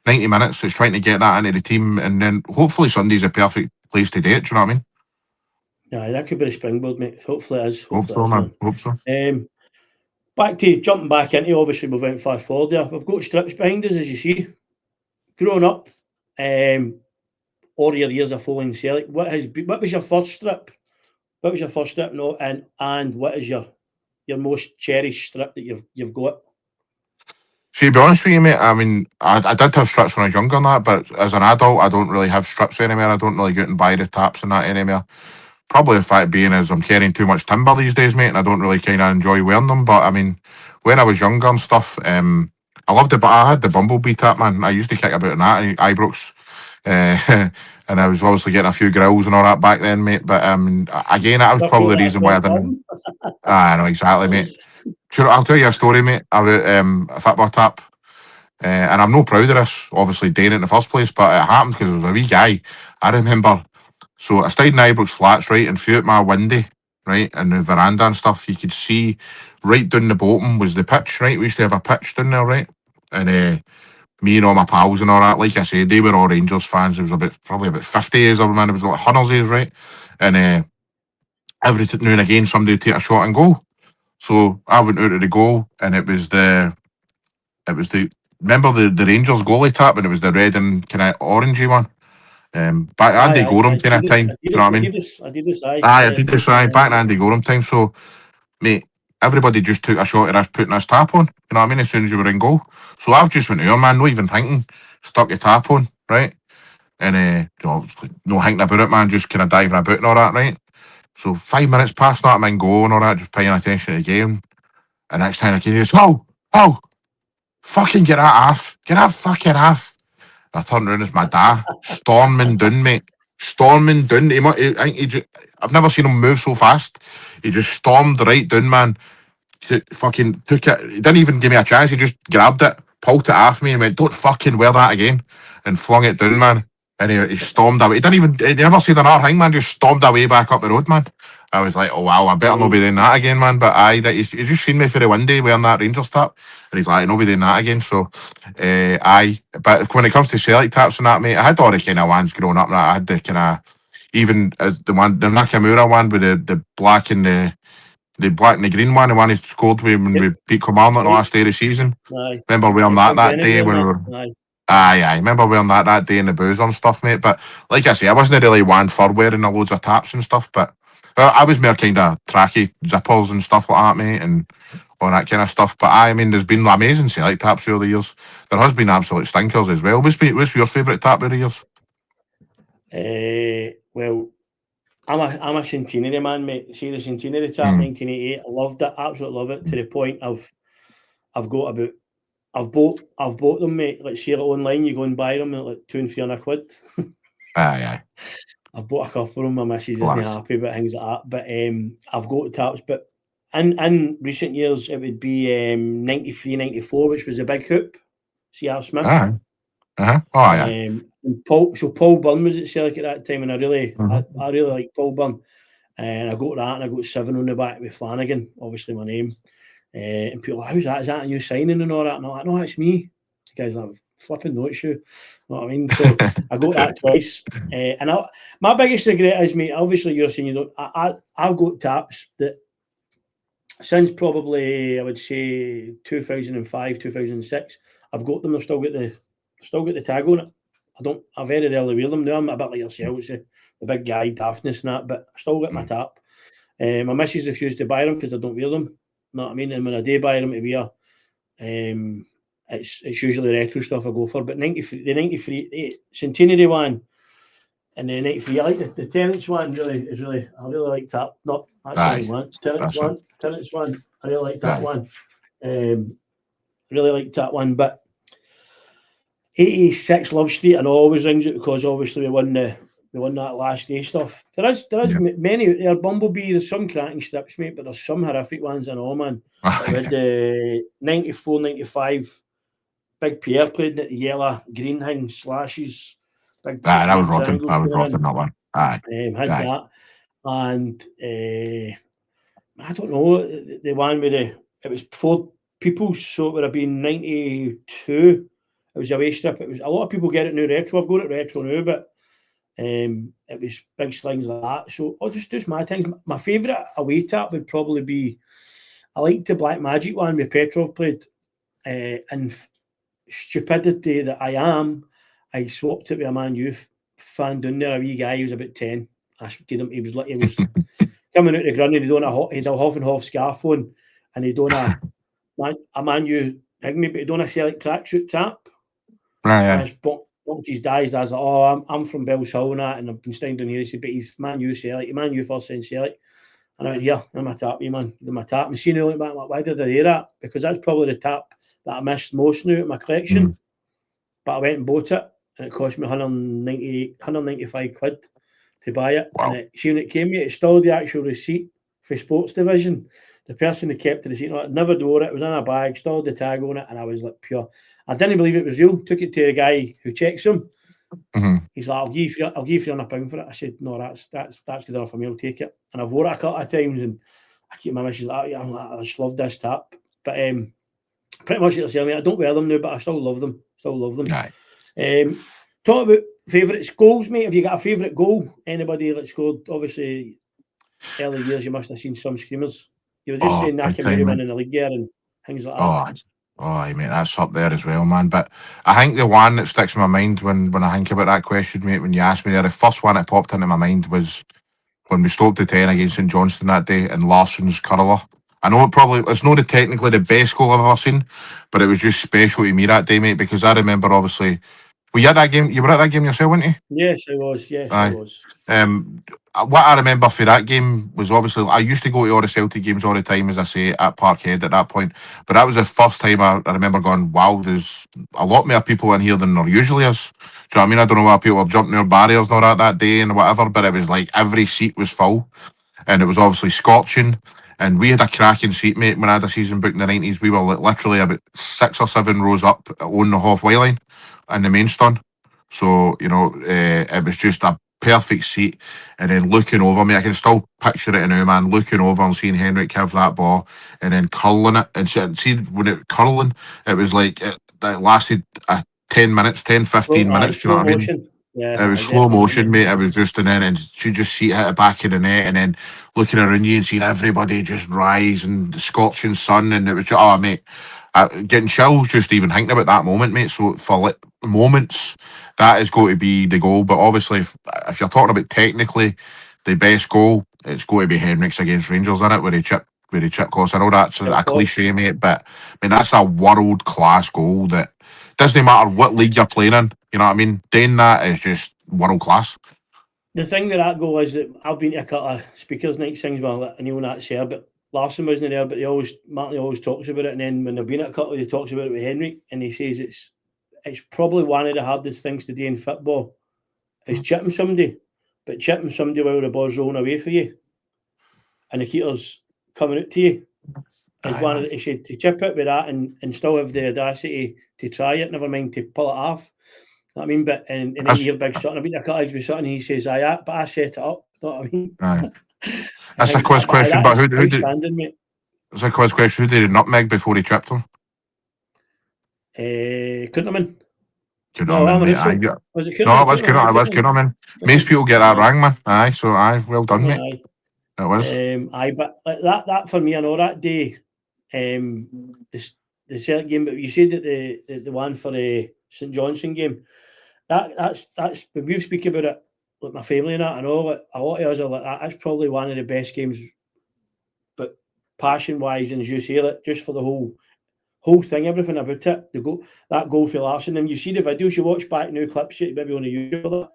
90 minutes, it's trying to get that into the team, and then hopefully Sunday's a perfect place to do it, do you know what I mean? Yeah, that could be the springboard, mate. Hopefully it is. Hope so, man. Hope so. Jumping back into, obviously we went fast forward there. We've got strips behind us, as you see. Growing up, all your years of following Celtic, what was your first strip? What was your first strip? No, and what is your most cherished strip that you've got? See, to be honest with you, mate, I mean, I did have strips when I was younger and that, but as an adult, I don't really have strips anymore. I don't really go out and buy the taps and that anymore. Probably the fact being is I'm carrying too much timber these days, mate, and I don't really kind of enjoy wearing them. But I mean, when I was younger and stuff, I loved it, but I had the Bumblebee tap, man. I used to kick about in that in Ibrox. And I was obviously getting a few grills and all that back then, mate. But again, that was I feel probably the that's reason no why I didn't. problem. I know exactly, mate. Sure, I'll tell you a story, mate, about a football tap. And I'm no proud of this, obviously, doing it in the first place, but it happened because I was a wee guy. I remember. So I stayed in Ibrox Flats, right, and through out my window, right, and the veranda and stuff, you could see right down the bottom was the pitch, right? We used to have a pitch down there, right? And me and all my pals and all that, like I said, they were all Rangers fans. It was probably about 50 years old, man. It was like Hunners years, right? And every now and again, somebody would take a shot and goal. So I went out of the goal, and it was the remember the Rangers goalie tap, and it was the red and kind of orangey one. Back Andy Gorham kind of time. Do you know what I mean? Adidas, aye. Aye, I Yeah, did this right back in Andy Gorham time. So, mate, everybody just took a shot at us putting this tap on. You know what I mean? As soon as you were in goal. So I've just went here, man, not even thinking, stuck the tap on, right? And no thinking about it, man, just kind of diving about and all that, right? So 5 minutes past that, I'm in goal and all that, just paying attention to the game. And next time I can hear, oh, fucking get that off. Get that fucking off. I turned around as my dad, storming down, mate. Storming down. I've never seen him move so fast. He just stormed right down, man. Fucking took it. He didn't even give me a chance. He just grabbed it, pulled it off me, and went, "Don't fucking wear that again," and flung it down, man. And he stormed away. He didn't even. He never said another thing, man. Just stormed away back up the road, man. I was like, "Oh wow, I better not be doing that again, man." But he's just seen me for the window wearing that Rangers tap, and he's like, "No be doing that again." So, But when it comes to Celtic taps and that, mate, I had all the kind of ones growing up. And I had the kind of even the Nakamura one with the black and the black and the green one, the one he scored with when Yep. we beat Kilmarnock on the Right. last day of the season. Aye. Remember wearing Paul that Bennett day wearing when we that. were. Aye. Aye. Remember wearing that day in the booze and stuff, mate. But like I say, I wasn't really one for wearing the loads of taps and stuff. But I was more kind of tracky zippers and stuff like that, mate, and all that kind of stuff. But I mean, there's been amazing Celtic taps over the years. There has been absolute stinkers as well. What's your favourite tap over the years? Well, I'm a centenary man, mate. See the centenary tap, 1988. I loved it, absolutely love it, to the point I've bought them, mate. Like, see it online, you go and buy them at like £200 and £300. Aye. I've bought a couple of them. My missus isn't Class. happy about things like that. But I've got taps. But in recent years, it would be 93, 94, which was a big hoop. C.R. Smith. Aye. Oh, aye. And Paul Byrne was at Celtic at that time, and I really Mhm. like Paul Byrne. And I got that, and I got 7 on the back with Flanagan, obviously my name. And people are like, "How's that? Is that a new signing and all that?" And I'm like, "No, it's me." The guy's like, "Flipping notes you." You know what I mean? So I got that twice. My biggest regret is, mate, obviously you're saying, I've got taps that since probably, I would say, 2005, 2006, I've got them. They've still got the tag on it. I very rarely wear them now. I'm a bit like yourself, it's the big guy daftness and that, but I still got my tap. My missus refused to buy them because I don't wear them. You know what I mean? And when I do buy them to wear, it's usually retro stuff I go for. But the 93 centenary one and the 93, I like the Terrace one. I really like that. No, that's the wrong one. Terrace one. I really like that one. Really liked that one. But 86 Love Street, and always rings it because obviously we won that last day stuff. There is many out there. Bumblebee, there's some cracking strips, mate, but there's some horrific ones and all, man. We had the 94, 95 Big Pierre played in it, yellow, green thing, slashes, big That was rotten. triangles I was going rotten that one. Aye. had that. And I don't know, the one with it was before People's, so it would have been 92. It was a away strip. It was a lot of people get it now retro. I've got it retro now, but it was big slings like that. So I'll just do my things. My favourite away tap would probably be, I liked the Black Magic one with Petrov played. And stupidity that I am, I swapped it with a Man U fan down there, a wee guy. He was about 10. I gave him. He was coming out the ground, and he'd a half and half scarf on, and he'd done a Man U thing, but he'd done a Celtic tracksuit tap. Right. Bumped his dad's like, "Oh, I'm from Bellshill and that, and I've been staying down here." He said, "But he's Man U Celtic, Man U first and Celtic." And I went, yeah, I'm a tap, you man, I'm a tap. And seeing it, back, like, why did I do that? Because that's probably the tap that I missed most now in my collection. But I went and bought it, and it cost me 195 quid to buy it. Wow. And see, when it came to it, still the actual receipt for Sports Division. The person that kept the receipt, never wore it. It was in a bag, still the tag on it, and I was like, pure. I didn't believe it was real. Took it to a guy who checks them. He's like, I'll give you £300 for it. I said, no, that's good enough for me. I'll take it. And I've wore it a couple of times, and I keep my missus like, I just love this tap. But pretty much like I say, I don't wear them now, but I still love them. Aye. Talk about favourite goals, mate. Have you got a favourite goal? Anybody that scored? Obviously, early years you must have seen some screamers. You were just saying Nakamura winning the league here and things like that. Oh, mate, that's up there as well, man. But I think the one that sticks in my mind when I think about that question, mate, when you asked me there, the first one that popped into my mind was when we stopped the 10 against St Johnstone that day and Larsson's curler. I know it's not technically the best goal I've ever seen, but it was just special to me that day, mate, because I remember, obviously, were you at that game? You were at that game yourself, weren't you? Yes, I was. I was. What I remember for that game was, obviously, I used to go to all the Celtic games all the time, as I say, at Parkhead at that point. But that was the first time I remember going, wow, there's a lot more people in here than there usually is. Do you know what I mean? I don't know why people were jumping their barriers and all that day and whatever, but it was like every seat was full. And it was obviously scorching. And we had a cracking seat, mate, when I had a season booked in the 90s. We were literally about 6 or 7 rows up on the halfway line in the main stand. So, it was just a perfect seat. And then looking over me, I can still picture it now, man, looking over and seeing Henrik have that ball and then curling it. And see when it curling, it was like it lasted 10 minutes, 10, 15 minutes, you know what I mean? Yeah, it was slow motion, mate. It was just, and she just see it hit the back of the net, and then looking around you and seeing everybody just rise and the scorching sun, and it was just, mate, getting chills just even thinking about that moment, mate. So for moments, that is going to be the goal. But obviously, if you're talking about technically the best goal, it's going to be Henrik's against Rangers, isn't it? Where he chip course. I know that's a cliche, mate, but I mean that's a world class goal that doesn't matter what league you're playing in. You know what I mean? Doing that is just world class. The thing with that goal is that I've been to a couple of speakers night things where I know that's there, but Larsson wasn't there, but Martin always talks about it, and then when they've been at a couple, he talks about it with Henrik, and he says it's probably one of the hardest things to do in football is chipping somebody, but chipping somebody while the ball's rolling away for you, and the keeper's coming out to you. Is one of the, he said to chip it with that and still have the audacity to try it, never mind to pull it off. You know what I mean? But and then you hear Big Sutton, I've been to a cottage with Sutton, he says, but I set it up. You know what I mean? That's a quiz question, but who did it's a quiz question? Who did he nutmeg before he tripped him? Kunterman. No, was it Kunterman? No, it was Kunterman. Most people get that wrong, man. Well done, mate. It was. But that for me, I know that day, the Celtic game, but you said that the one for the St Johnstone game, that's when we speak about it with my family and that, I know a lot of us are like that's probably one of the best games, but passion wise, and as you say, just for the whole thing, everything about it, that goal for Larsson, and you see the videos, you watch back new clips, maybe on the YouTube,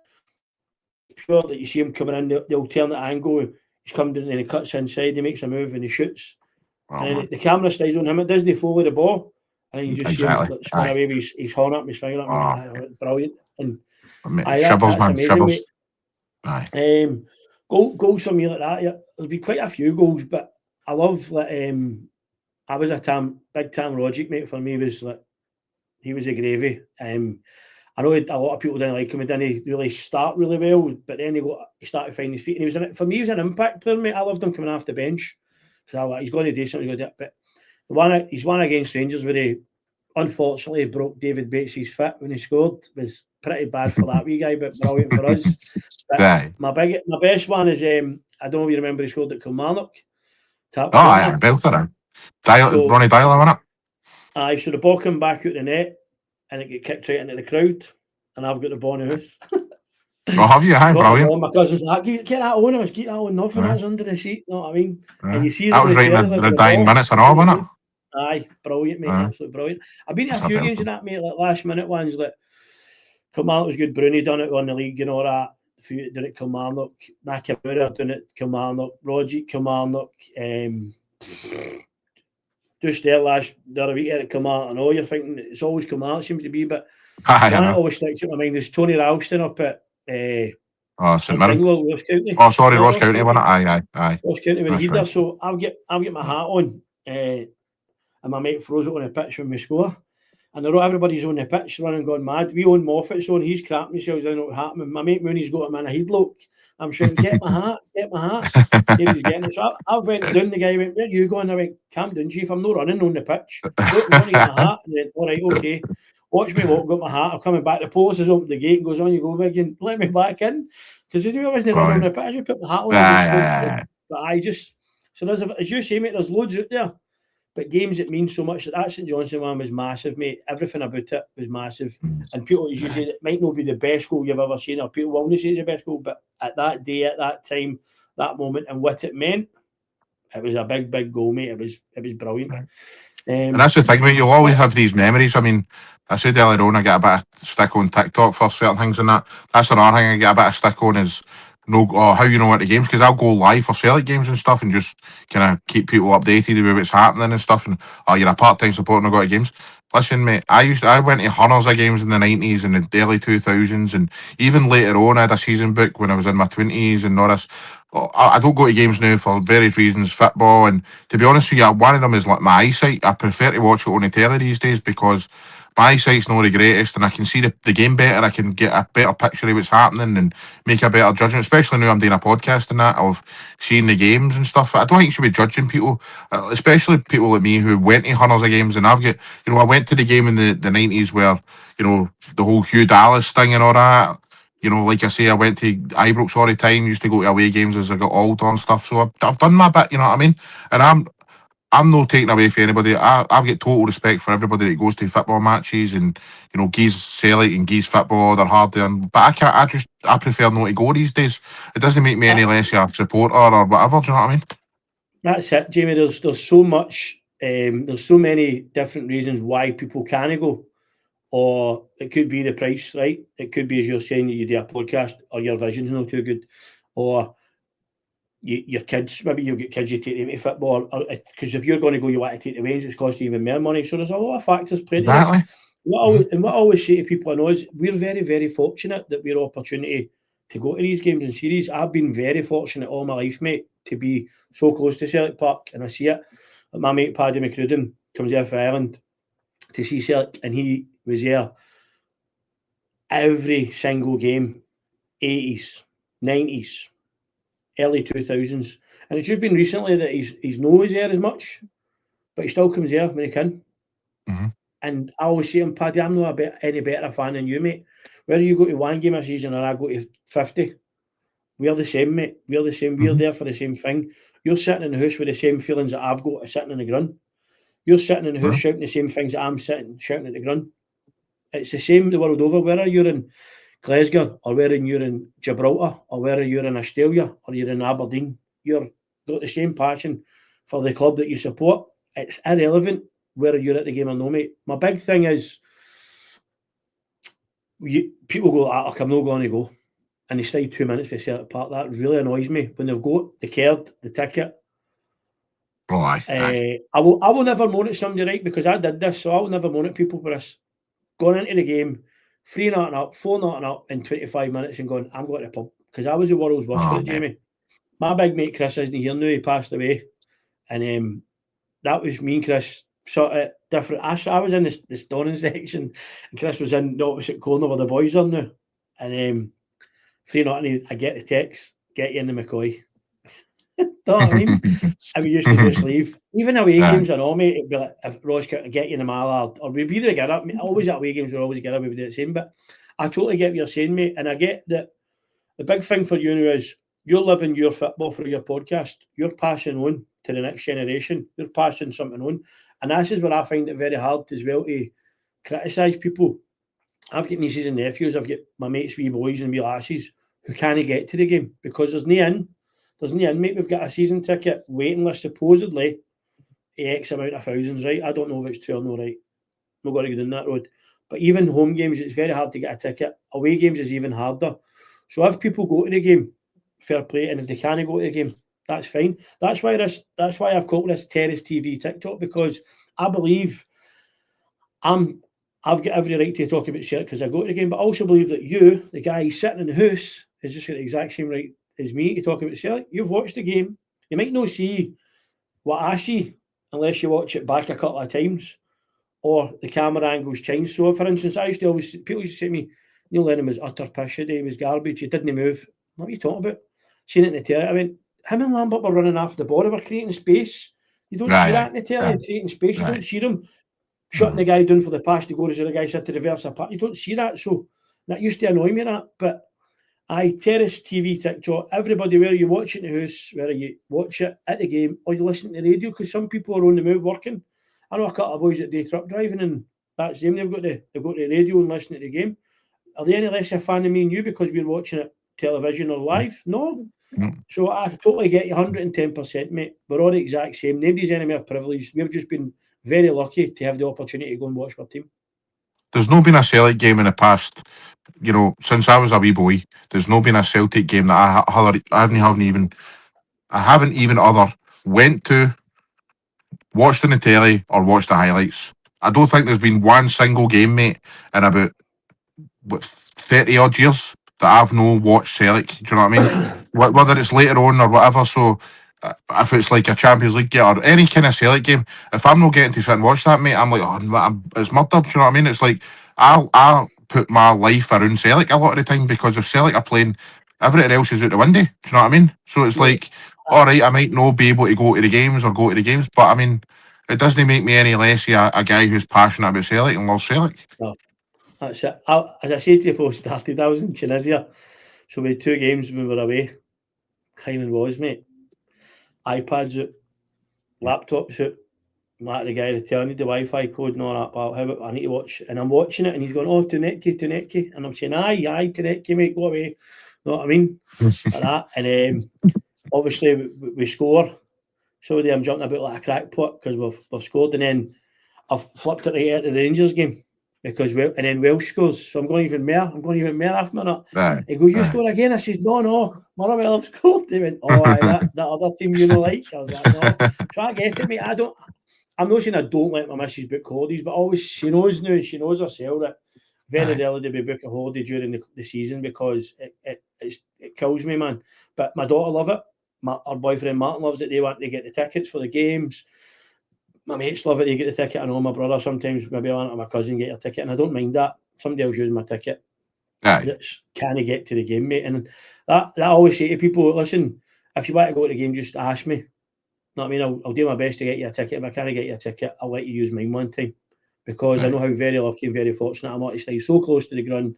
pure that you see him coming in the alternate angle, he's coming down and he cuts inside, he makes a move and he shoots. And then the camera stays on him, it doesn't follow the ball. And then you just see him spin away with his horn up, his finger up. Brilliant. And shivers, man, shivers. Goals for me like that, there'll be quite a few goals, but I love I was big Tam Rogic, mate. For me, he was a gravy. I know a lot of people didn't like him. He didn't really start really well, but then he started finding his feet. And for me, he was an impact player, mate. I loved him coming off the bench because he's going to do something. But he's one against Rangers where he unfortunately broke David Bates's foot when he scored. It was pretty bad for that wee guy, but brilliant for us. My best one is I don't know if you remember he scored at Kilmarnock. Belter. Ronnie Dyler, wasn't it? So the ball came back out the net and it got kicked right into the crowd, and I've got the ball in the house. Have you? Brilliant. My cousin's like, get that on. I was getting that on. Nothing. That's under the seat. You know what I mean? And you see that was right in the dying minutes and all, wasn't it? Aye, brilliant, mate. Absolutely brilliant. I've been to a few games in that, mate, like last minute ones. Like Kilmarnock was good. Bruni done it on the league and all that. few that done it Kilmarnock, Nakamura done it Kilmarnock, Roger at Kilmarnock, just there the other week at Kilmarnock. I know you're thinking it's always Kilmarnock seems to be, but Aye, one I that know. always sticks in my mind is Tony Ralston up at St Mirren. Ross County. Oh, sorry, Ross Ross County, wasn't it? Aye. Ross County when he That's there. right. So I've got my hat on, and my mate throws it on the pitch when we score. And I know everybody's on the pitch running, going mad. We own Moffat's on, he's crapping himself. I don't know what happened. My mate Mooney's got him in a headlock. I'm shouting, get my hat. He's getting it. So I went down, the guy went, where are you going? I went, calm down, Chief, I'm not running on the pitch. Look, I'm going to get my hat. And then, all right, okay. Watch me walk, got my hat. I'm coming back. The post has opened the gate and goes, on you go, Wigan, let me back in. Because I knew I wasn't running on the pitch. I just put my hat on and just stood. But I just, so there's, as you say, mate, there's loads out there. But games that mean so much. That St Johnstone one was massive, mate. Everything about it was massive. And people, as you say, it might not be the best goal you've ever seen, or people will not say it's the best goal, but at that day, at that time, that moment, and what it meant, it was a big, big goal, mate. It was brilliant. And that's the thing, mate. You'll always have these memories. I mean, I said earlier on, I get a bit of stick on TikTok for certain things and that. That's another thing I get a bit of stick on is how you know what the games, because I'll go live for Celtic games and stuff and just kind of keep people updated with what's happening and stuff. And you're a part-time supporter and I go to games. Listen, mate, I went to hundreds of games in the 90s and the early 2000s, and even later on I had a season book when I was in my 20s and all this. I don't go to games now for various reasons, football, and to be honest with you, one of them is like my eyesight. I prefer to watch it on the telly these days because my eyesight's not the greatest and I can see the game better. I can get a better picture of what's happening and make a better judgment, especially now I'm doing a podcast and that, of seeing the games and stuff. I don't think you should be judging people, especially people like me who went to hundreds of games. And I went to the game in the 90s where, the whole Hugh Dallas thing and all that. Like I say, I went to Ibrox all the time, used to go to away games as I got older and stuff. So I've done my bit, you know what I mean? And I'm not taking away from anybody. I've got total respect for everybody that goes to football matches and, geese Celtic and geese football, they're hard there. But I prefer not to go these days. It doesn't make me any less a supporter or whatever, do you know what I mean? That's it, Jamie. There's so much, there's so many different reasons why people can't go. Or it could be the price, right? It could be, as you're saying, that you do a podcast or your vision's not too good. Or your kids, maybe you'll get kids you take them to football, because if you're going to go, you want to take the Waynes, it's cost you even more money. So there's a lot of factors playing into this. And what I always say to people I know is we're very, very fortunate that we're opportunity to go to these games and series. I've been very fortunate all my life, mate, to be so close to Celtic Park, and I see it. My mate Paddy McCrudden comes here from Ireland to see Celtic, and he was there every single game, 80s, 90s, early 2000s. And it's just been recently that he's not always there as much, but he still comes there when he can. Mm-hmm. And I always say to him, Paddy, I'm not any better a fan than you, mate. Whether you go to one game a season or I go to 50, we're the same, mate. We're the same. We're there for the same thing. You're sitting in the house with the same feelings that I've got sitting in the ground. You're sitting in the house shouting the same things that I'm shouting at the ground. It's the same the world over, whether you're in Glasgow or whether you're in Gibraltar or whether you're in Australia or you're in Aberdeen. You've got the same passion for the club that you support. It's irrelevant whether you're at the game or no, mate. My big thing is people go, I'm not going to go. And they stay 2 minutes for Celtic Park. That really annoys me. When they've got the card, the ticket. Oh, aye. I will never moan at somebody, right? Because I did this, so I will never moan at people for this. Going into the game, 3-0 up, 4-0 up in 25 minutes and going, I'm going to the pub. Because I was the world's worst for it, Jamie. My big mate Chris isn't here now, he passed away. And that was me and Chris sort of different. I was in the Stonning section and Chris was in the opposite corner where the boys are now. And 3-0 and I get the text, get you in the McCoy. Know what I mean? And we used to just leave. Even away games and all, mate, it'd be like, if Ross could get you in the Mallard, or we'd be together. Always at away games, we're always together, we would do the same. But I totally get what you're saying, mate. And I get that the big thing for you now is you're living your football through your podcast. You're passing on to the next generation. You're passing something on. And this is where I find it very hard as well to criticise people. I've got nieces and nephews, I've got my mates' wee boys and wee lasses who can't get to the game because there's no in. There's no in, mate. We've got a season ticket waiting list, supposedly X amount of thousands, right? I don't know if it's true or not, right? I'm not going to go down that road. But even home games, it's very hard to get a ticket. Away games is even harder. So if people go to the game, fair play, and if they can't go to the game, that's fine. That's why I've called this Terrace TV TikTok, because I believe I've got every right to talk about Celtic because I go to the game, but I also believe that you, the guy sitting in the house, is just got the exact same right as me to talk about Celtic. You've watched the game. You might not see what I see unless you watch it back a couple of times or the camera angles change. So, for instance, people used to say to me, Neil Lennon was utter piss today, he was garbage, he didn't move. What are you talking about? Seen it in the telly. I went, him and Lambert were running after the ball, they were creating space. You don't see that in the telly, creating space. You don't see them shutting the guy down for the pass to go as the guy said to reverse a pass. You don't see that. So that used to annoy me, that. But Terrace TV, TikTok, everybody, whether you watch it in the house, whether you watch it at the game or you listen to the radio, because some people are on the move working. I know a couple of boys that do truck driving, and that's them. They've got the radio and listen to the game. Are they any less a fan of me and you because we're watching it television or live? No. So I totally get you 110%, mate. We're all the exact same. Nobody's any more privileged. We've just been very lucky to have the opportunity to go and watch our team. There's not been a Celtic game in the past, since I was a wee boy. There's not been a Celtic game that I haven't even either went to, watched in the telly, or watched the highlights. I don't think there's been one single game, mate, in about 30 odd years that I've no watched Celtic. Do you know what I mean? Whether it's later on or whatever. So if it's like a Champions League game or any kind of Celtic game, if I'm not getting to sit and watch that, mate, I'm like, it's murdered. Do you know what I mean? It's like I'll put my life around Celtic a lot of the time, because if Celtic are playing, everything else is out the window. Do you know what I mean? So it's like, all right, I might not be able to go to the games, but I mean, it doesn't make me any less a guy who's passionate about Celtic and loves Celtic. No, that's it. As I said to you before we started, I was in Tunisia, so we had 2 games when we were away. Climbing was, mate. iPads out, laptops out. Like the guy telling me the Wi-Fi code and all that. But I need to watch, and I'm watching it, and he's going, "Oh, Tunetki," and I'm saying, "Aye, Tunetki, mate, go away." You know what I mean? Like that, and obviously we score. So I'm jumping about like a crackpot because we've scored, and then I've flipped it right out of the Rangers game because then Welsh scores. So I'm going even more after a minute. Right. He goes, "You score again?" I said, "No, Motherwell have scored." They went, "Oh, that other team you know like." I was like, "No." So I get it, mate. I'm not saying I don't let my missus book holidays, but always she knows now, and she knows herself that very rarely do we book a holiday during the season, because it kills me, man. But my daughter love it. Our boyfriend Martin loves it. They want to get the tickets for the games. My mates love it. They get the ticket. I know my brother sometimes, maybe I want to my cousin get a ticket, and I don't mind that. Somebody else using my ticket. That's can't get to the game, mate. And that I always say to people, listen, if you want to go to the game, just ask me. You know what I mean? I'll do my best to get you a ticket. If I can't get you a ticket, I'll let you use mine one time, because I know how very lucky and very fortunate I'm to stay so close to the ground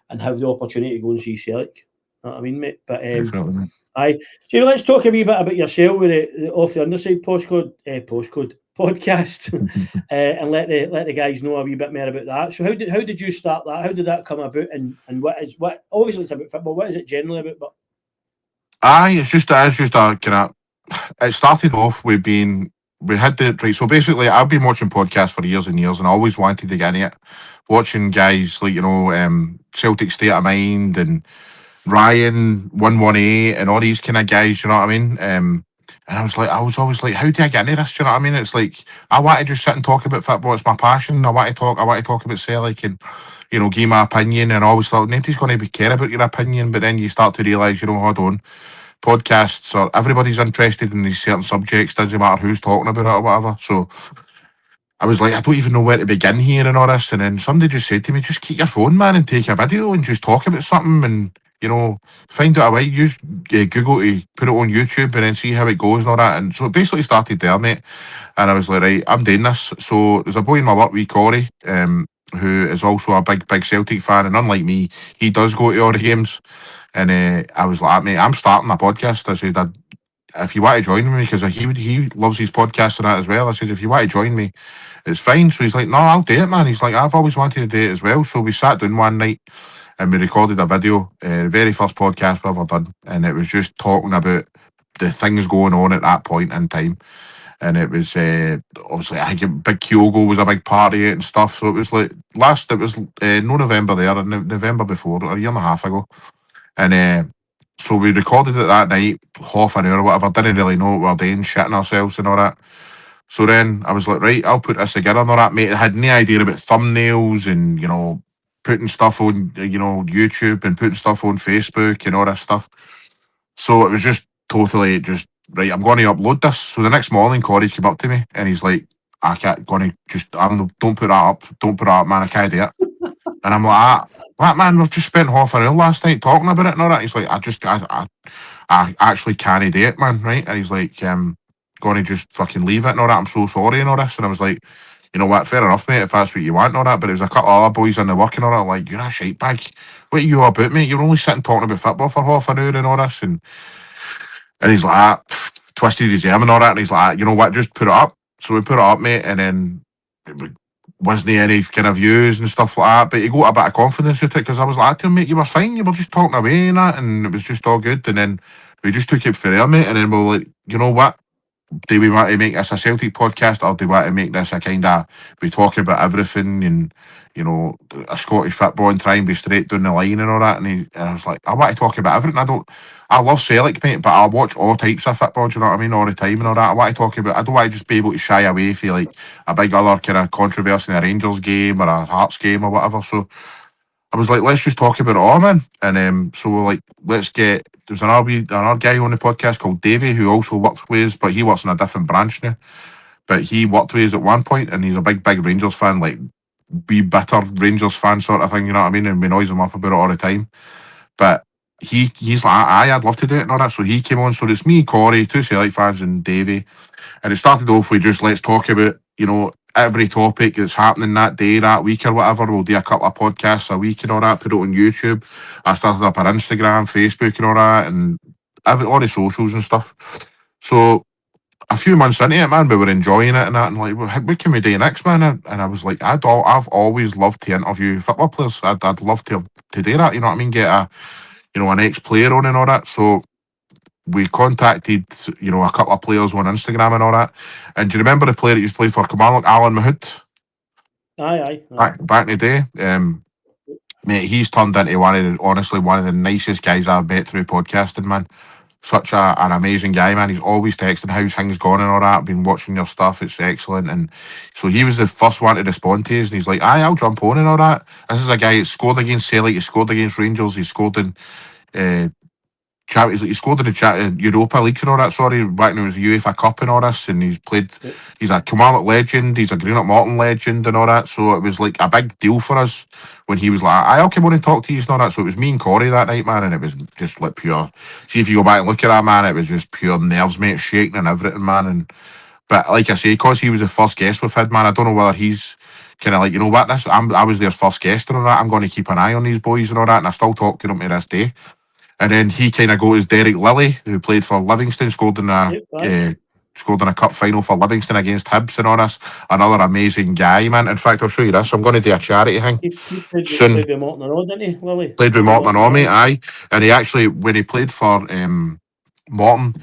and have the opportunity to go and see Celtic. You know what I mean, mate? But so let's talk a wee bit about yourself with the Off the Underside podcast, and let the guys know a wee bit more about that. So how did you start that? How did that come about? And what obviously it's about football. What is it generally about? But it's just a kind of. It started off with we had the right. So basically, I've been watching podcasts for years and years, and I always wanted to get into it. Watching guys like Celtic State of Mind and Ryan 118 and all these kind of guys. You know what I mean? And I was always like, how do I get into this? Do you know what I mean? It's like I want to just sit and talk about football. It's my passion. I want to talk about Celtic and give my opinion. And I always thought nobody's going to care about your opinion. But then you start to realise, hold on. Podcasts or everybody's interested in these certain subjects, doesn't matter who's talking about it or whatever. So I was like, I don't even know where to begin here and all this. And then somebody just said to me, just keep your phone, man, and take a video and just talk about something and find out a way, use Google to put it on YouTube and then see how it goes and all that. And so it basically started there, mate. And I was like, right, I'm doing this. So there's a boy in my work, wee Corey, who is also a big Celtic fan, and unlike me, he does go to all the games. And I was like, mate, I'm starting a podcast. I said, if you want to join me, because he loves his podcast and that as well. I said, if you want to join me, it's fine. So he's like, no, I'll do it, man. He's like, I've always wanted to do it as well. So we sat down one night and we recorded a video, the very first podcast we've ever done. And it was just talking about the things going on at that point in time. And it was obviously, I think Big Kyogo was a big part of it and stuff. So it was like no November there, and November before, a year and a half ago. And so we recorded it that night, half an hour or whatever. Didn't really know what we were doing, shitting ourselves and all that. So then I was like, right, I'll put this together and all that, mate. I had no idea about thumbnails and, putting stuff on, YouTube and putting stuff on Facebook and all this stuff. So it was just totally just, right, I'm going to upload this. So the next morning, Corey came up to me and he's like, I can't, going to just, don't put that up. Don't put that up, man. I can't do it. And I'm like, what, man? We've just spent half an hour last night talking about it and all that. He's like, I actually can't do it, man, right? And he's like, going to just fucking leave it and all that. I'm so sorry and all this. And I was like, you know what, fair enough, mate, if that's what you want and all that. But it was a couple of other boys in the work and all that, like, you're a shite bag. What are you all about, mate? You're only sitting talking about football for half an hour and all this. And he's like, twisted his arm and all that. And he's like, you know what, just put it up. So we put it up, mate. And then it wasn't any kind of views and stuff like that. But he got a bit of confidence with it because I was like to him, mate, you were fine. You were just talking away and that. And it was just all good. And then we just took it for there, mate. And then we were like, you know what? Do we want to make this a Celtic podcast or do we want to make this a kind of, we talk about everything and, a Scottish football and try and be straight down the line and all that? And I was like, I want to talk about everything. I love Celtic, mate, but I watch all types of football, do you know what I mean, all the time and all that. I want to talk about, I don't want to just be able to shy away from like a big other kind of controversy in a Rangers game or a Hearts game or whatever. So I was like, let's just talk about it all, man. And so we're like, there's another guy on the podcast called Davey who also works with us, but he works in a different branch now. But he worked with us at one point and he's a big Rangers fan, like be bitter Rangers fan sort of thing, you know what I mean? And we noise him up about it all the time. But he's like, I'd love to do it and all that. So he came on. So it's me, Corey, two Celtic fans and Davey. And it started off with just let's talk about, every topic that's happening that day, that week or whatever. We'll do a couple of podcasts a week and all that, put it on YouTube. I started up on Instagram, Facebook and all that, and all the socials and stuff. So a few months into it, man, we were enjoying it and that, and like, what can we do next, man? And I was like, I've always loved to interview football players. I'd love to do that, you know what I mean? Get an ex-player on and all that. So we contacted, a couple of players on Instagram and all that. And do you remember the player that used to play for Kilmarnock, Alan Mahood? Aye. Back in the day. Mate, he's turned into one of the nicest guys I've met through podcasting, man. Such an amazing guy, man. He's always texting how's things gone and all that. I've been watching your stuff, it's excellent. And so he was the first one to respond to us, and he's like, aye, I'll jump on and all that. This is a guy that scored against Celtic, he scored against Rangers, he scored in he scored in the Europa League and all that, back when it was the UEFA Cup and all this, and he's a Kilmarnock legend, he's a Greenock Morton legend and all that, so it was like a big deal for us when he was like, I'll come on and talk to you and all that. So it was me and Corey that night, man, and it was just like pure, see if you go back and look at that, man, it was just pure nerves, mate, shaking and everything, man. But like I say, because he was the first guest we've had, man, I don't know whether he's kind of like, you know what, I was their first guest and all that, I'm going to keep an eye on these boys and all that, and I still talk to them to this day. And then he kind of goes Derek Lilly, who played for Livingston, scored in a cup final for Livingston against Hibs and all this. Another amazing guy, man. In fact, I'll show you this. I'm going to do a charity thing. He played with Morton and all, didn't he, Lily? Played with Morton and all, mate, aye. And he actually, when he played for Morton,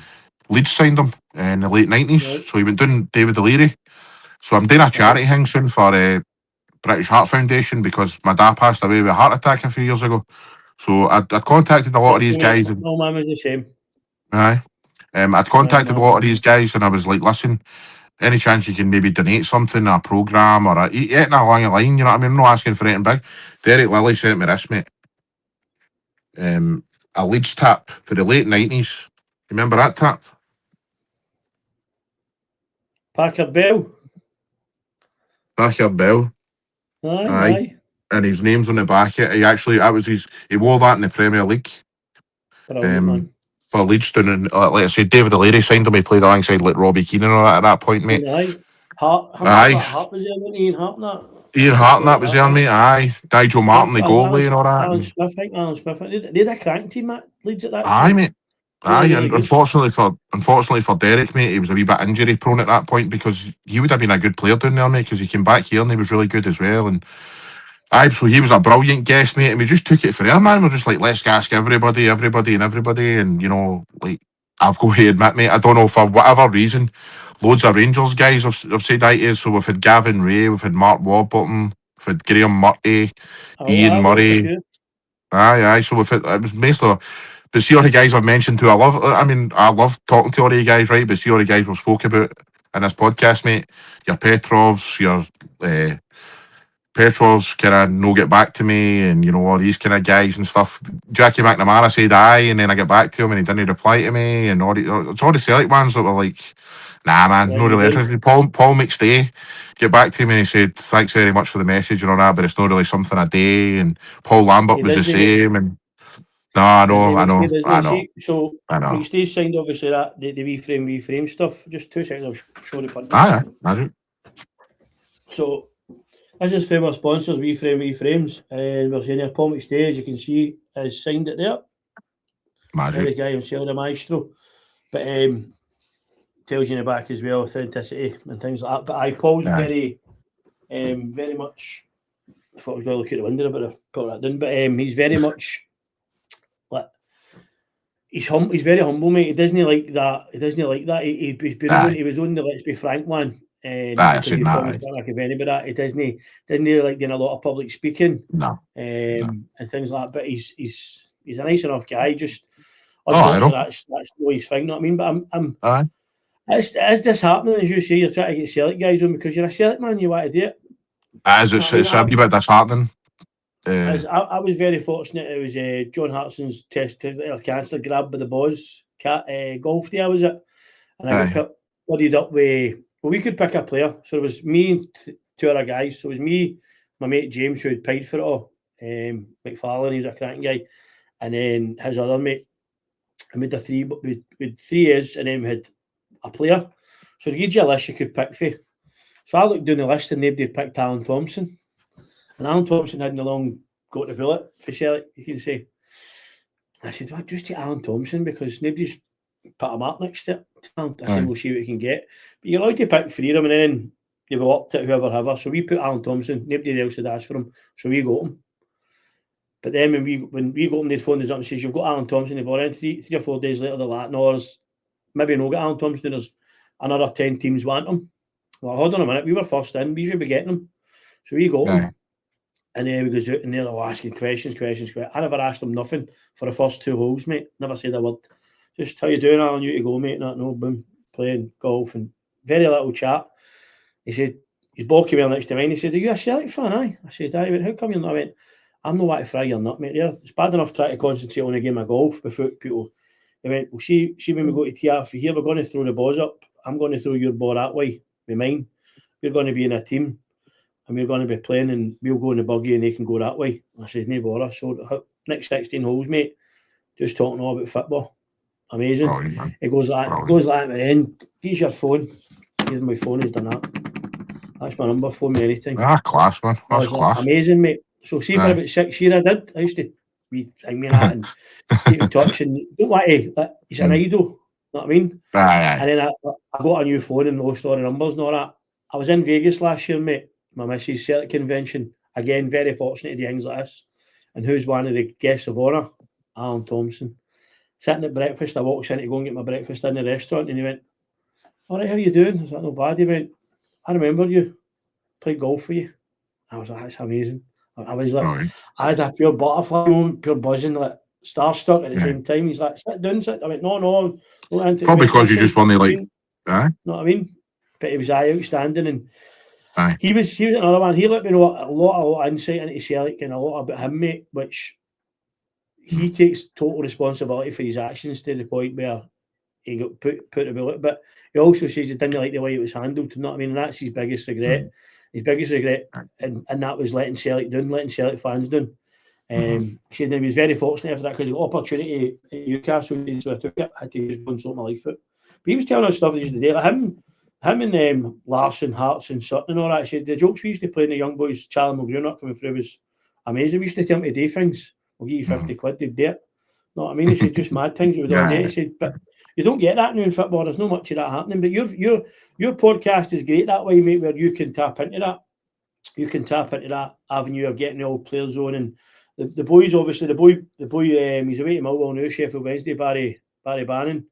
Leeds signed him in the late 90s. Right. So he went doing David O'Leary. So I'm doing a charity thing soon for British Heart Foundation because my dad passed away with a heart attack a few years ago. So I'd contacted a lot of these guys. No, man, it was a shame. Aye. I'd contacted a lot of these guys and I was like, listen, any chance you can maybe donate something, a programme or anything along the line, you know what I mean? I'm not asking for anything big. Derek Lilly sent me this, mate. A Leeds tap for the late 90s. Remember that tap? Packard Bell. Aye. And his name's on the back of it. He wore that in the Premier League. For Leeds, and like I said, David O'Leary signed him. He played alongside like Robbie Keane and all that at that point, mate. Aye. Hart was there, Ian Hart that. Ian Hart that was there, mate. Aye. Nigel Martin, the goalie and all that. Alan Smith. They had a crank team at Leeds at that time. Aye, mate. Aye, and unfortunately for Derek, mate, he was a wee bit injury prone at that point because he would have been a good player down there, mate, because he came back here and he was really good as well. And aye, so he was a brilliant guest, mate, and we just took it for him, man. We're just like, let's ask everybody, and like, I've got to admit, mate, I don't know, for whatever reason, loads of Rangers guys have said that to us. So we've had Gavin Ray, we've had Mark Warburton, we've had Graham Murray, Ian Murray. Aye. So if it was mostly, but see all the guys I've mentioned who I love. I mean, I love talking to all of you guys, right? But see all the guys we've spoke about in this podcast, mate. Your Petrovs, your Petrov's kind of no get back to me, and you know all these kind of guys and stuff. Jackie McNamara said aye, and then I get back to him and he didn't reply to me, and it's all the Celtic ones that were like, nah man, Yeah, not really interested. Paul McStay get back to me and he said thanks very much for the message and all that, but it's not really something I do. And Paul Lambert he was the doesn't make same, and no, I know, Disney I know, McStay, doesn't I he? know, See, so I know. McStay's signed obviously that the reframe stuff. Just 2 seconds, I'll show the punt. Aye, I do. So this is for our sponsors, reframes, and we're saying here Paul McStay, as you can see, has signed it there. Magic. The guy himself, the maestro, but tells you in the back as well authenticity and things like that. But Paul's very much. I thought I was going to look at the window, but I put that down. But he's very much like he's very humble, mate. He doesn't like that. He was on the Let's Be Frank one, and I've because seen he that. promised not like any but that. He doesn't really like doing a lot of public speaking, No. And things like that. But he's a nice enough guy. Just I know. that's no his thing. You know what I mean? But I'm Is this happening, as you say, you're trying to get Celtic guys on because you're a Celtic man, you want to do it? It's a wee bit disheartening. I was very fortunate. It was John Hartson's testicular cancer grabbed by the Boz golf day, was it? And I got buddied up with, well, we could pick a player. So it was me and 2 other guys. So it was me, my mate James, who had paid for it all, McFarlane, he was a cracking guy, and then his other mate. And we had 3 years, and then we had a player. So they give you a list you could pick for. So I looked down the list and nobody had picked Alan Thompson. And Alan Thompson hadn't long got the bullet for Celtic, you can say. I said, well, just take Alan Thompson because nobody's put a mark next to it. I said, we'll see what we can get. But you're allowed to pick 3 of them and then you go up to whoever. So we put Alan Thompson. Nobody else had asked for him. So we got him. But then when we got him, they phoned us up and says, you've got Alan Thompson. They brought in 3 or 4 days later, they're like, no, maybe no get Alan Thompson. There's another 10 teams want him. Well, hold on a minute. We were first in. We should be getting him. So we got him. And then we goes out and they're all asking questions. I never asked them nothing for the first 2 holes, mate. Never said a word. Just how you doing, Alan? You to go, mate. No, boom. Playing golf and very little chat. He said, his ball came in next to mine. He said, are you a Celtic fan, aye? I said, aye. He went, how come you're not? I went, I'm not want to fry your nut, mate. It's bad enough trying to concentrate on a game of golf before people. He went, well, see when we go to tee off here, we're going to throw the balls up. I'm going to throw your ball that way with mine. We're going to be in a team and we're going to be playing and we'll go in the buggy and they can go that way. I said, no bother. So next 16 holes, mate, just talking all about football. Amazing. Brilliant, it goes like at the end. Here's your phone. Here's my phone. He's done that. That's my number. Phone me anytime. Class, man. That's class. Amazing, mate. So see for about 6 years I used to be hanging that and keep in touch and don't want to. He's an idol. You know what I mean? And then I got a new phone and lost all the numbers and all that. I was in Vegas last year, mate. My missus Celtic convention. Again, very fortunate to do things like this. And who's one of the guests of honour? Alan Thompson. Sitting at breakfast, I walked in to go and get my breakfast in the restaurant and he went, all right, how you doing? I was like, no bad. He went, I remember you. Played golf with you. I was like, that's amazing. I was like, I had a pure butterfly moment, pure buzzing, like starstruck at the same time. He's like, sit down. I went, no. Probably because you just want to like, you know what I mean? But he was outstanding and he was another one. He let me know a lot of insight into Celtic and a lot about him, mate, which he takes total responsibility for his actions to the point where he got put a bullet. But he also says he didn't like the way it was handled. You know what I mean? And that's his biggest regret. His biggest regret, and that was letting Celtic fans down. He said he was very fortunate after that because he got opportunity at Newcastle, so I took it. I had to just go and sort my life out. But he was telling us stuff that he used to do. Like him and Larson, Hartson, and Sutton and all that. Said the jokes we used to play in the young boys, Charlie McGrew coming through was amazing. We used to tell him to do things. We'll give you 50 quid, they'd do it. Know what I mean? He said just mad things we would do. He said, but you don't get that now in football. There's not much of that happening. But your podcast is great that way, mate, where you can tap into that. You can tap into that avenue of getting the old players on. And the boys, obviously, the boy, he's away to Millwall now, Sheffield Wednesday, Barry Bannon.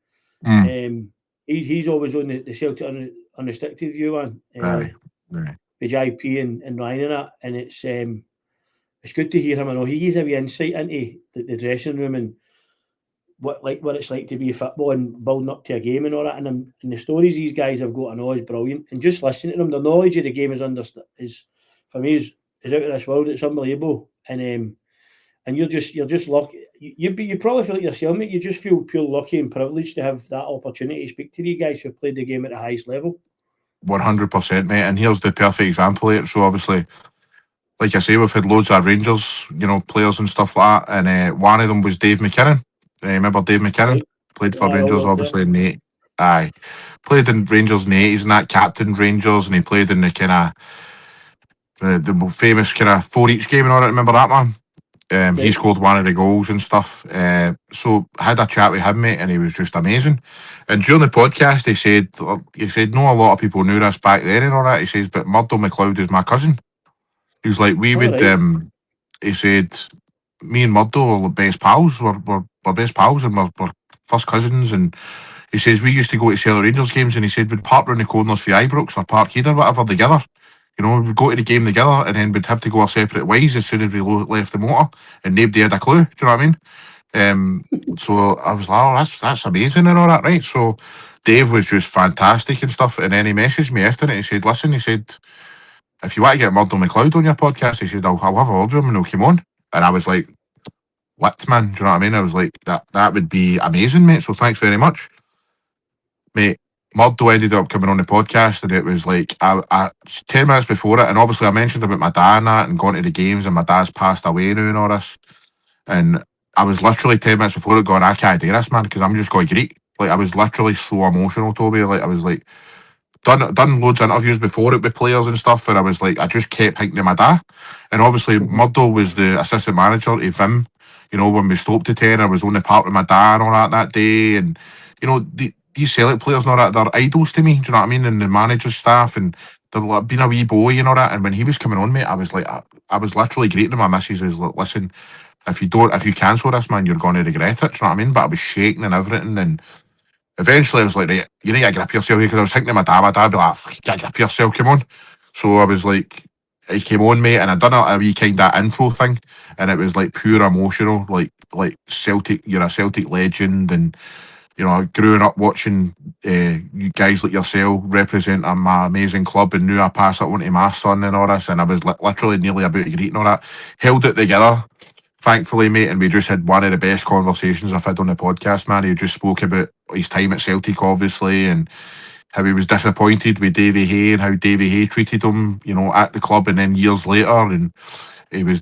He's always on the Celtic Unrestricted view one. With JP and Ryan and that. And it's it's good to hear him. I know he gives a wee insight into the dressing room and what it's like to be football and building up to a game and all that. And the stories these guys have got, I know, is brilliant. And just listening to them, their knowledge of the game is for me is out of this world. It's unbelievable. And you're just lucky. You probably feel like yourself, mate. You just feel pure lucky and privileged to have that opportunity to speak to these guys who've played the game at the highest level. 100%, mate. And here's the perfect example of it. So obviously, like I say, we've had loads of Rangers, players and stuff like that. And one of them was Dave McKinnon. Remember Dave McKinnon? Right. Played for Yeah, Rangers, obviously, in the aye. Played in Rangers in the 80s and that, captained Rangers, and he played in the kind of the famous kind of 4 each game and all that. Remember that, man? He Right. scored one of the goals and stuff. So I had a chat with him, mate, and he was just amazing. And during the podcast, he said, no, a lot of people knew this back then and all that. He says, but Murdo McLeod is my cousin. He was like, we All would. right. He said, me and Murdo were best pals. We're best pals, and we're first cousins. And he says we used to go to Celtic Rangers games, and he said we'd park round the corners for Ibrox or Parkhead or whatever together. We'd go to the game together, and then we'd have to go our separate ways as soon as we left the motor, and nobody had a clue. Do you know what I mean? So I was like, oh, that's amazing and all that, right? So Dave was just fantastic and stuff. And then he messaged me after it. He said, listen, if you want to get Murdo McLeod on your podcast, he said, I'll have a word with him and he'll come on. And I was like, what, man? Do you know what I mean? I was like, that would be amazing, mate. So thanks very much, mate. Murdo ended up coming on the podcast, and it was like 10 minutes before it, and obviously I mentioned about my dad and that, and going to the games, and my dad's passed away now and all this, and I was literally 10 minutes before it going, I can't do this, man, because I'm just going to greet. Like, I was literally so emotional, Toby. Like, I was like, done loads of interviews before it with players and stuff, and I was like, I just kept thinking of my dad. And obviously, Murdo was the assistant manager to Vim. When we stopped to 10, I was on the park with my dad and all that day. And, these Celtic players and all that, they're idols to me, do you know what I mean? And the manager's staff, and they're like, being a wee boy and all that. And when he was coming on, mate, I was like, I was literally greeting my missus as like, listen, if you cancel this, man, you're going to regret it, do you know what I mean? But I was shaking and everything. And eventually I was like, right, you need to grip yourself here, because I was thinking to my dad be like, get grip yourself, come on. So I was like, he came on, mate, and I done a wee kind of intro thing, and it was like pure emotional, like Celtic, you're a Celtic legend, and growing up watching you guys like yourself represent my amazing club, and knew I pass it on to my son and all this, and I was literally nearly about to greet and all that. Held it together, thankfully, mate, and we just had one of the best conversations I've had on the podcast, man. He just spoke about his time at Celtic, obviously, and how he was disappointed with Davy Hay and how Davy Hay treated him, at the club, and then years later, and he was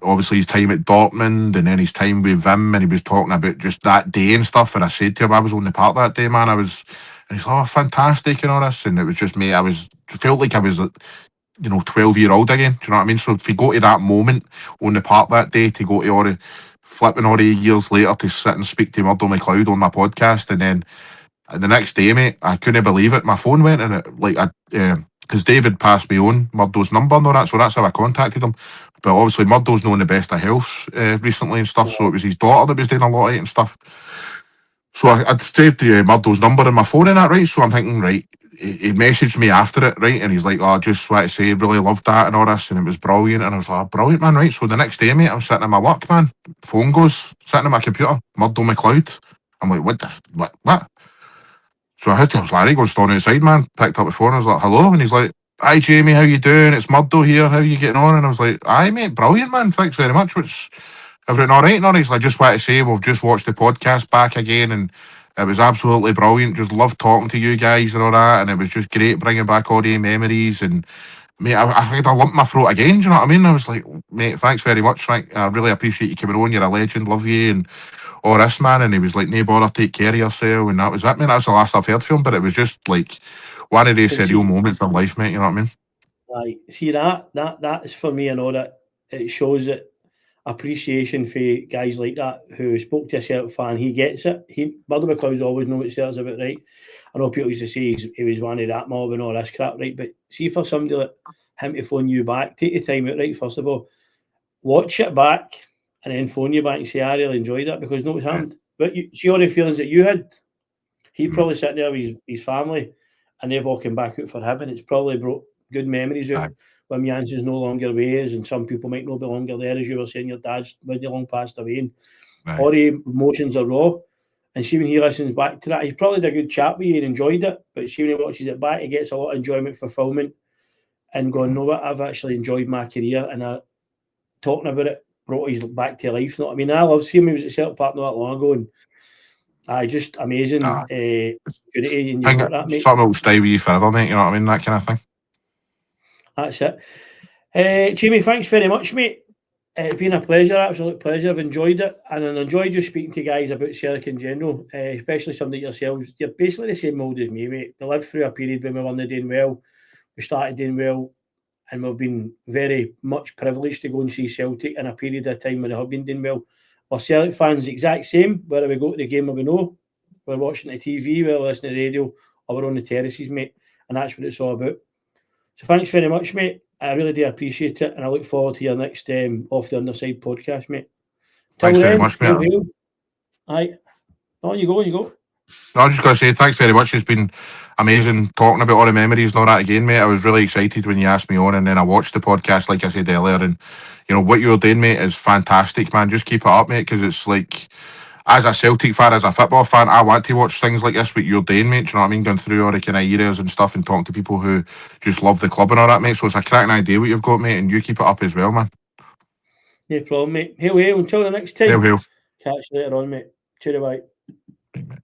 obviously his time at Dortmund, and then his time with Vim, and he was talking about just that day and stuff. And I said to him, I was on the park that day, man. And he's like, oh, fantastic, and all this. And it was just me. Felt like I was 12-year-old again. Do you know what I mean? So if you go to that moment on the park that day, to go to all the flipping all the years later to sit and speak to Murdo McLeod on my podcast, and then the next day, mate, I couldn't believe it. My phone went, and because David passed me on Murdo's number and all that, so that's how I contacted him. But obviously, Murdo's known the best of health recently and stuff, so it was his daughter that was doing a lot of it and stuff. So I'd saved Murdo's number in my phone and that, right? So I'm thinking, right, he messaged me after it, right? And he's like, oh, I just want to say, really loved that and all this, and it was brilliant. And I was like, oh, brilliant, man, right? So the next day, mate, I'm sitting at my work, man. Phone goes, sitting at my computer, Murdo McLeod. I'm like, what? So I was like, right, going standing outside, man. Picked up the phone, I was like, hello? And he's like, hi, Jamie, how you doing? It's Murdo here, how you getting on? And I was like, aye, mate, brilliant, man, thanks very much. What's everything all right? And he's like, just want to say, we've just watched the podcast back again, and it was absolutely brilliant. Just loved talking to you guys and all that, and it was just great bringing back all the memories. And mate, I had a lump in my throat again, do you know what I mean? I was like, mate, thanks very much, Frank. I really appreciate you coming on. You're a legend, love you, and all this, man. And he was like, no bother, take care of yourself. And that was it, man. That's the last I've heard from him, but it was just like one of these surreal moments in life, mate, you know what I mean? Right. See, that is for me, I know that it shows that appreciation for guys like that who spoke to a Celtic fan. He gets it. Murdo McLeod's always known what Celtic's about, right? I know people used to say he was one of that mob and all this crap, right? But see, for somebody like him to phone you back, take your time out, right? First of all, watch it back and then phone you back and say, I really enjoyed it, because no one's happened. But you see all the feelings that you had. He'd probably sitting there with his family, and they've all come back out for him, and it's probably brought good memories out. Wim Jansen's no longer with us, and some people might not be longer there, as you were saying, your dad's really long passed away, and all the emotions are raw. And see, when he listens back to that, he's probably had a good chat with you and enjoyed it, but see, when he watches it back, he gets a lot of enjoyment for filming and going, no, I've actually enjoyed my career, and talking about it brought his back to life. You know what I mean? I love seeing him. He was at Celtic Park not that long ago, and just amazing. And you've got that, mate. Something will stay with you forever, mate. You know what I mean? That kind of thing. That's it. Jamie, thanks very much, mate. It's been a pleasure, absolute pleasure. I've enjoyed it, and I enjoyed just speaking to guys about Celtic in general, especially somebody like yourselves. You're basically the same mould as me, mate. We lived through a period when we weren't doing well. We started doing well, and we've been very much privileged to go and see Celtic in a period of time when they have been doing well. We're Celtic fans, the exact same, whether we go to the game or we know, we're watching the TV, we're listening to the radio, or we're on the terraces, mate, and that's what it's all about. So thanks very much, mate. I really do appreciate it, and I look forward to your next Off the Underside podcast, mate. Thanks very much, mate. Aye. On you go. No, I'm just going to say thanks very much. It's been amazing talking about all the memories and all that again, mate. I was really excited when you asked me on, and then I watched the podcast, like I said earlier, and you know what you're doing, mate, is fantastic, man. Just keep it up, mate, because it's like, as a Celtic fan, as a football fan, I want to watch things like this, what you're doing, mate. Do you know what I mean? Going through all the kind of eras and stuff and talking to people who just love the club and all that, mate. So it's a cracking idea what you've got, mate, and you keep it up as well, man. No problem, mate. Hail, until the next time. Hail. Catch you later on, mate. Cheerio, bye. Right, mate.